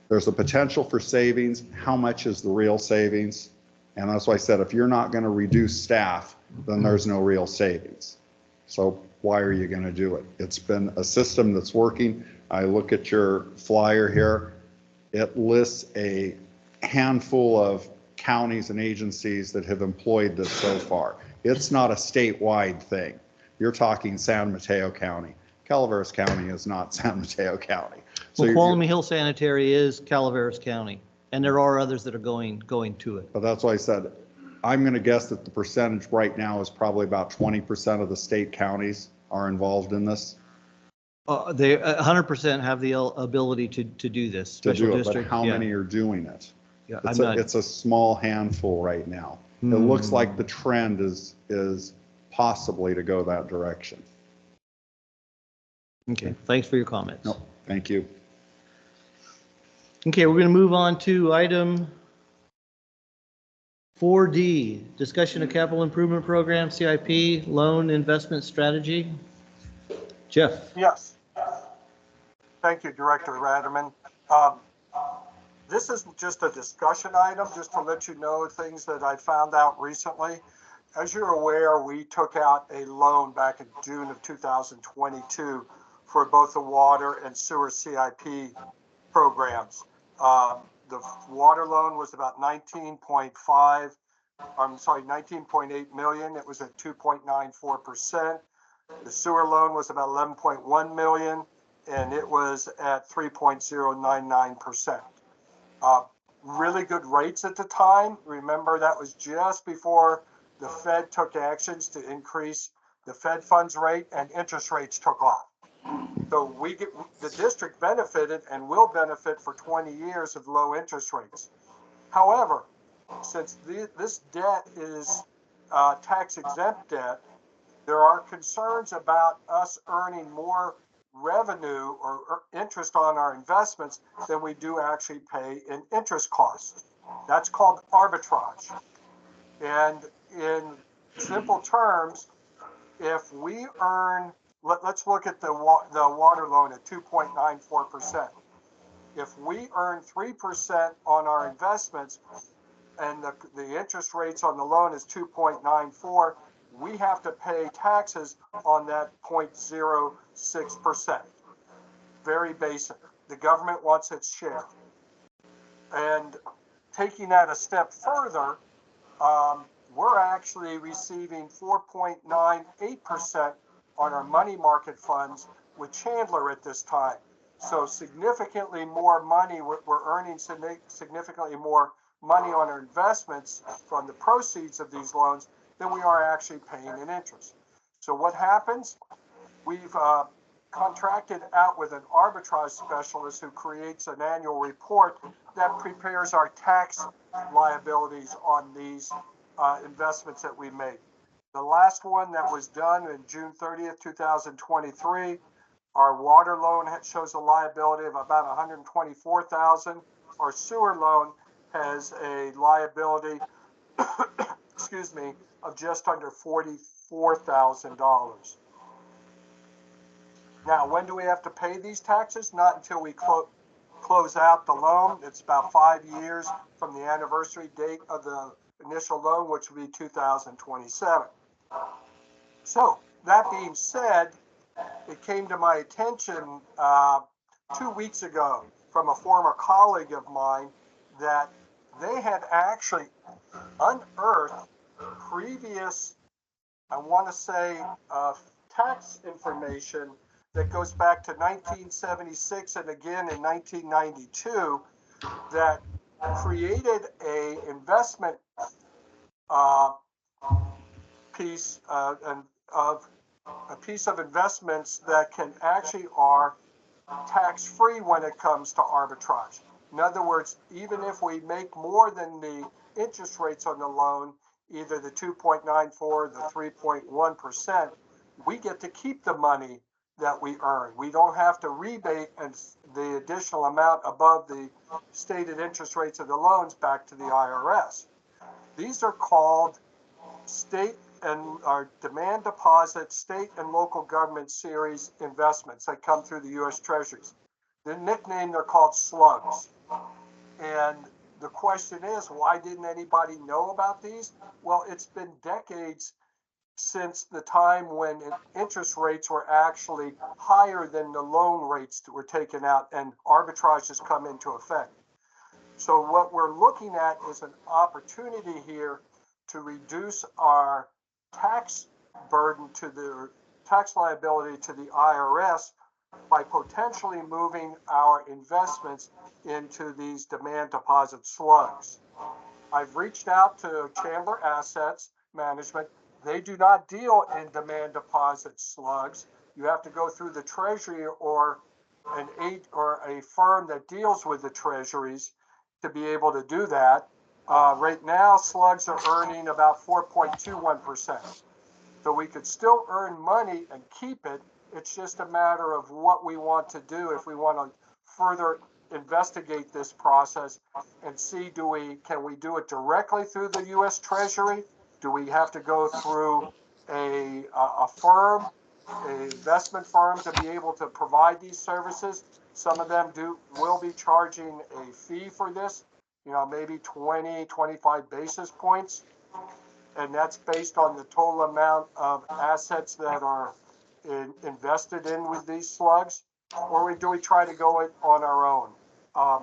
There's a potential for savings. How much is the real savings? And that's why I said, if you're not going to reduce staff, then there's no real savings. So why are you going to do it? It's been a system that's working. I look at your flyer here. It lists a handful of counties and agencies that have employed this so far. It's not a statewide thing. You're talking San Mateo County. Calaveras County is not San Mateo County. So Well, Tuolumne Hill Sanitary is Calaveras County, and there are others that are going to it. But that's why I said, I'm going to guess that the percentage right now is probably about 20% of the state counties are involved in this. They 100% have the ability to do this. To Special do it, but district. how yeah. many are doing it? Yeah, It's I'm a, not. it's a small handful right now. It looks like the trend is possibly to go that direction. Okay, thanks for your comments. No, thank you. Okay, we're going to move on to item 4D, discussion of capital improvement program, CIP, loan investment strategy. Jeff? Yes. Thank you, Director Ratterman. This is just a discussion item, just to let you know things that I found out recently. As you're aware, we took out a loan back in June of 2022 for both the water and sewer CIP programs. The water loan was about 19.8 million. It was at 2.94%. The sewer loan was about 11.1 million, and it was at 3.099%. Really good rates at the time. Remember, that was just before the Fed took actions to increase the Fed funds rate and interest rates took off. So the district benefited and will benefit for 20 years of low interest rates. However, since this debt is tax exempt debt, there are concerns about us earning more revenue or interest on our investments than we do actually pay in interest costs. That's called arbitrage. And in simple terms, if we earn, let's look at the water loan at 2.94%. If we earn 3% on our investments and the interest rates on the loan is 2.94, we have to pay taxes on that 0.06%. Very basic. The government wants its share. And taking that a step further, we're actually receiving 4.98% on our money market funds with Chandler at this time. So significantly more money, we're earning significantly more money on our investments from the proceeds of these loans than we are actually paying in interest. So what happens? We've contracted out with an arbitrage specialist who creates an annual report that prepares our tax liabilities on these investments that we made. The last one that was done in June 30th, 2023, our water loan shows a liability of about $124,000. Our sewer loan has a liability, excuse me, of just under $44,000. Now, when do we have to pay these taxes? Not until we close out the loan. It's about 5 years from the anniversary date of the initial loan, which will be 2027. So that being said, it came to my attention 2 weeks ago from a former colleague of mine that they had actually unearthed previous, I want to say, tax information that goes back to 1976 and again in 1992 that created a investment piece and of a piece of investments that can actually are tax-free when it comes to arbitrage. In other words, even if we make more than the interest rates on the loan, either the 2.94 or the 3.1%, we get to keep the money that we earn. We don't have to rebate and the additional amount above the stated interest rates of the loans back to the IRS. These are called state and our demand deposit state and local government series investments that come through the U.S. Treasuries. The nickname, they're called slugs. And the question is, why didn't anybody know about these? Well, it's been decades since the time when interest rates were actually higher than the loan rates that were taken out and arbitrage has come into effect. So what we're looking at is an opportunity here to reduce our tax burden to the tax liability to the IRS by potentially moving our investments into these demand deposit slugs. I've reached out to Chandler Assets Management. They do not deal in demand deposit slugs. You have to go through the Treasury or a firm that deals with the Treasuries to be able to do that. Right now, slugs are earning about 4.21%. So we could still earn money and keep it. It's just a matter of what we want to do if we want to further investigate this process and see can we do it directly through the U.S. Treasury? Do we have to go through a firm, an investment firm to be able to provide these services? Some of them will be charging a fee for this, maybe 20, 25 basis points. And that's based on the total amount of assets that are invested in with these slugs. Or do we try to go it on our own? I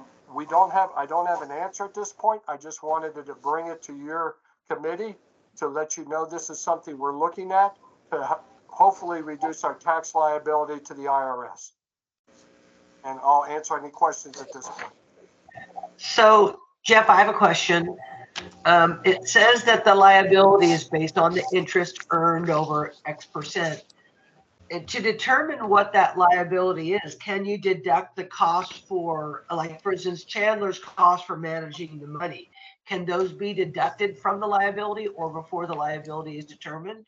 don't have an answer at this point. I just wanted to bring it to your committee to let you know this is something we're looking at to hopefully reduce our tax liability to the IRS. And I'll answer any questions at this point. So, Jeff, I have a question. It says that the liability is based on the interest earned over X percent. And to determine what that liability is, can you deduct the cost for, like, for instance, Chandler's cost for managing the money? Can those be deducted from the liability or before the liability is determined?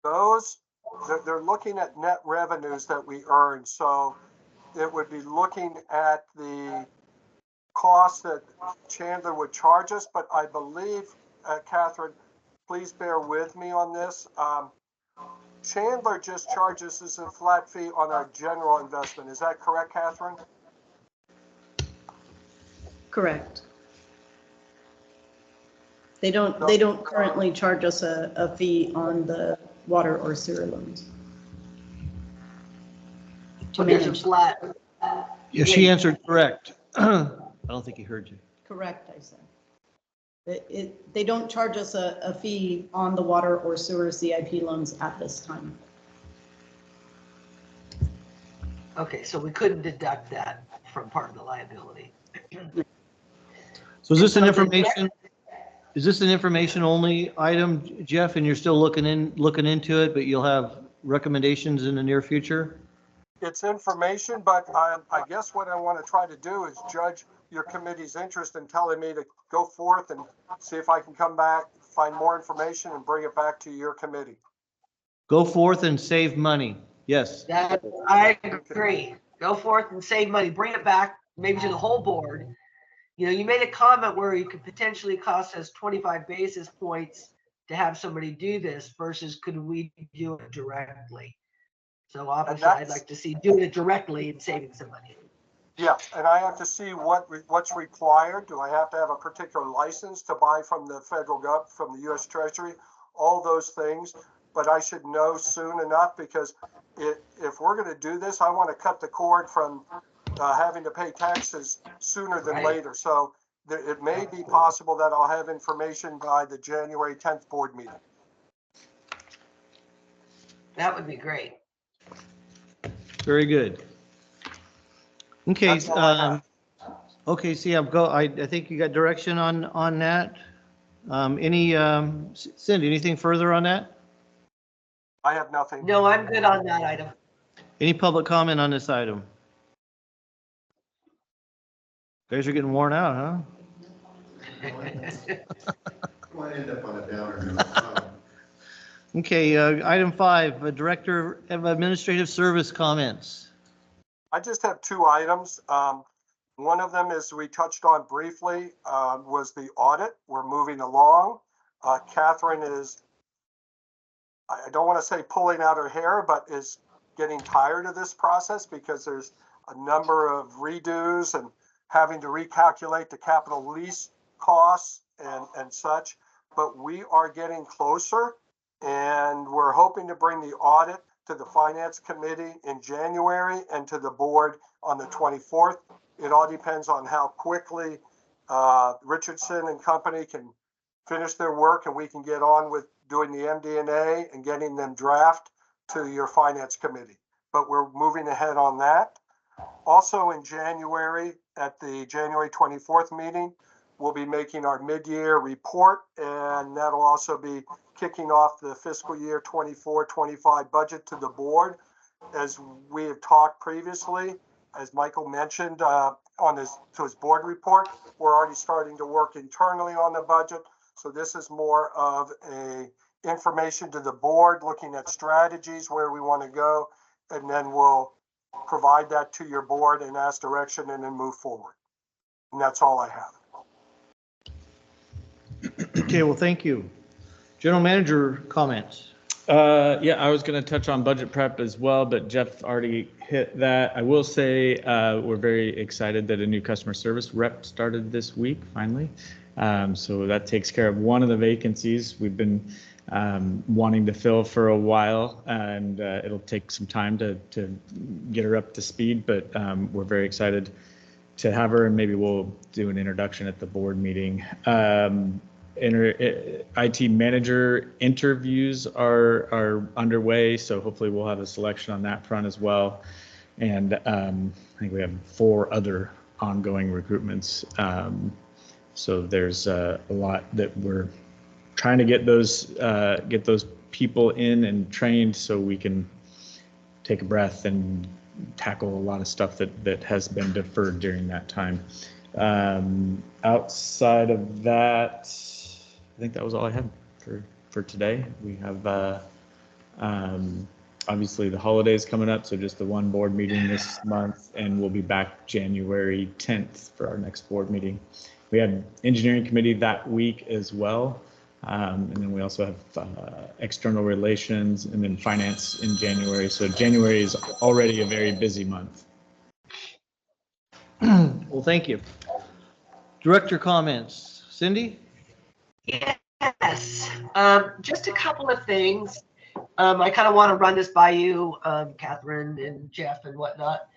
They're looking at net revenues that we earn. So it would be looking at the cost that Chandler would charge us. But I believe, Catherine, please bear with me on this. Chandler just charges us a flat fee on our general investment. Is that correct, Catherine? Correct. They don't currently charge us a fee on the water or sewer loans. To There's a manage. flat. Yeah, she answered correct. I don't think he heard you. Correct, I said. They don't charge us a fee on the water or sewer CIP loans at this time. Okay, so we couldn't deduct that from part of the liability. So is this an information? Is this an information only item, Jeff, and you're still looking into it, but you'll have recommendations in the near future? It's information, but I guess what I want to try to do is judge your committee's interest in telling me to go forth and see if I can come back, find more information and bring it back to your committee. Go forth and save money. Yes. I agree. Go forth and save money. Bring it back maybe to the whole board. You made a comment where you could potentially cost us 25 basis points to have somebody do this versus could we do it directly? So obviously I'd like to see doing it directly and saving some money. Yeah, and I have to see what's required. Do I have to have a particular license to buy from the federal government, from the U.S. Treasury, all those things? But I should know soon enough because if we're going to do this, I want to cut the cord from having to pay taxes sooner than later. So it may be possible that I'll have information by the January 10th board meeting. That would be great. Very good. Okay. Okay, see, I think you got direction on that. Cindy, anything further on that? I have nothing. No, I'm good on that item. Any public comment on this item? Guys are getting worn out, huh? Might end up on a downer. Okay, item 5, Director of Administrative Service comments. I just have two items. One of them, as we touched on briefly, was the audit. We're moving along. Catherine is, I don't want to say pulling out her hair, but is getting tired of this process because there's a number of redos and having to recalculate the capital lease costs and such. But we are getting closer, and we're hoping to bring the audit to the Finance Committee in January and to the board on the 24th. It all depends on how quickly Richardson and company can finish their work and we can get on with doing the MD&A and getting them draft to your Finance Committee. But we're moving ahead on that. Also in January, at the January 24th meeting, we'll be making our mid-year report, and that'll also be kicking off the fiscal year 24-25 budget to the board. As we have talked previously, as Michael mentioned to his board report, we're already starting to work internally on the budget. So this is more of a information to the board, looking at strategies where we want to go, and then we'll provide that to your board and ask direction and then move forward. And that's all I have. Okay, well, thank you. General Manager comments. Yeah, I was going to touch on budget prep as well, but Jeff already hit that. I will say we're very excited that a new customer service rep started this week, finally. So that takes care of one of the vacancies we've been wanting to fill for a while, and it'll take some time to get her up to speed, but we're very excited to have her, and maybe we'll do an introduction at the board meeting. IT manager interviews are underway, so hopefully we'll have a selection on that front as well. And I think we have 4 other ongoing recruitments. So there's a lot that we're trying to get those people in and trained so we can take a breath and tackle a lot of stuff that has been deferred during that time. Outside of that, I think that was all I had for today. We have obviously the holidays coming up, so just the one board meeting this month, and we'll be back January 10th for our next board meeting. We have engineering committee that week as well, and then we also have external relations and then finance in January. So January is already a very busy month. Well, thank you. Director comments. Cindy? Yes, just a couple of things. I kind of want to run this by you, Catherine and Jeff and whatnot.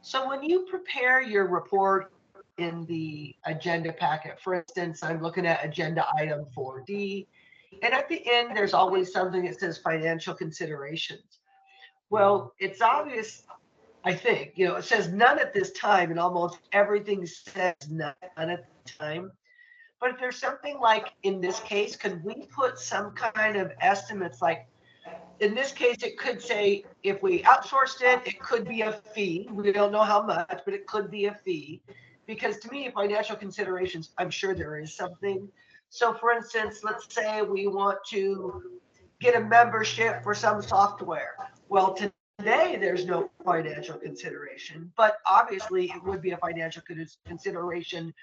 So when you prepare your report in the agenda packet, for instance, I'm looking at agenda item 4D, and at the end, there's always something that says financial considerations. Well, it's obvious, I think, it says none at this time, and almost everything says none at the time. But if there's something like in this case, could we put some kind of estimates? Like in this case, it could say if we outsourced it, it could be a fee. We don't know how much, but it could be a fee. Because to me, financial considerations, I'm sure there is something. So for instance, let's say we want to get a membership for some software. Well, today there's no financial consideration, but obviously it would be a financial consideration.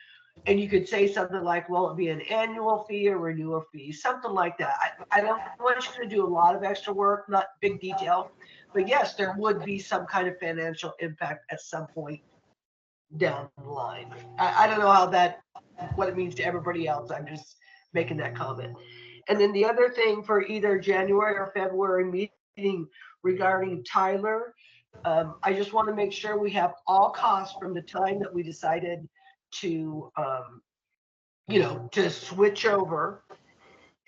And you could say something like, well, it'd be an annual fee or renewal fee, something like that. I don't want you to do a lot of extra work, not big detail, but yes, there would be some kind of financial impact at some point down the line. I don't know what it means to everybody else. I'm just making that comment. And then the other thing for either January or February meeting regarding Tyler, I just want to make sure we have all costs from the time that we decided to to switch over,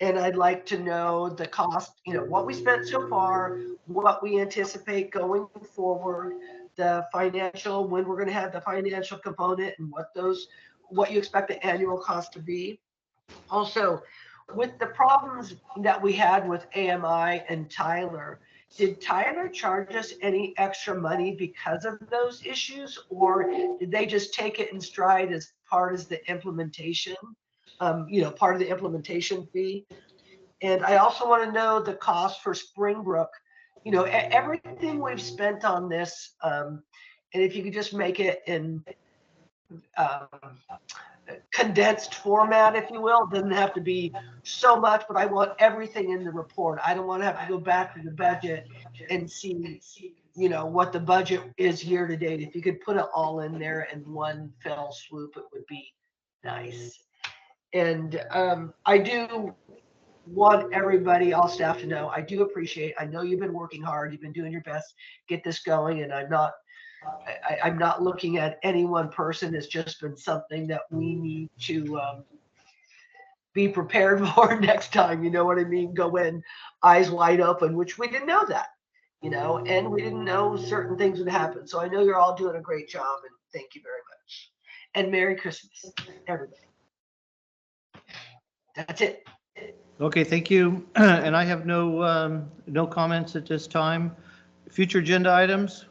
and I'd like to know the cost, what we spent so far, what we anticipate going forward, the financial, when we're gonna have the financial component and what you expect the annual cost to be. Also, with the problems that we had with AMI and Tyler, did Tyler charge us any extra money because of those issues? Or did they just take it in stride as part of the implementation, part of the implementation fee? And I also want to know the cost for Springbrook. Everything we've spent on this, and if you could just make it in condensed format, if you will. It doesn't have to be so much, but I want everything in the report. I don't want to have to go back to the budget and see, what the budget is year to date. If you could put it all in there in one fell swoop, it would be nice. And I do want everybody, all staff, to know I do appreciate. I know you've been working hard. You've been doing your best to get this going, and I'm not looking at any one person. It's just been something that we need to be prepared for next time. You know what I mean? Go in eyes wide open, which we didn't know that, and we didn't know certain things would happen. So I know you're all doing a great job, and thank you very much. And Merry Christmas, everybody. That's it. Okay, thank you. And I have no comments at this time. Future agenda items,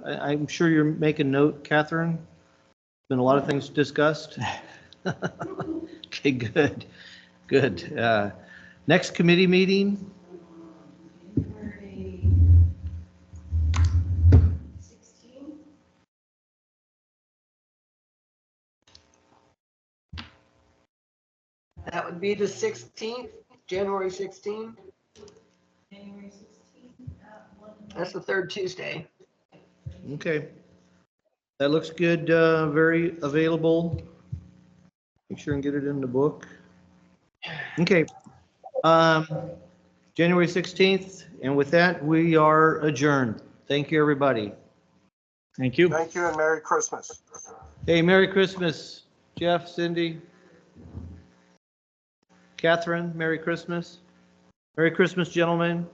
I'm sure you're making note, Catherine. Been a lot of things discussed. Okay, good. Next committee meeting? That would be the 16th, January 16th. That's the third Tuesday. Okay. That looks good, very available. Make sure and get it in the book. Okay. January 16th, and with that, we are adjourned. Thank you, everybody. Thank you. Thank you and Merry Christmas. Hey, Merry Christmas, Jeff, Cindy. Catherine, Merry Christmas. Merry Christmas, gentlemen.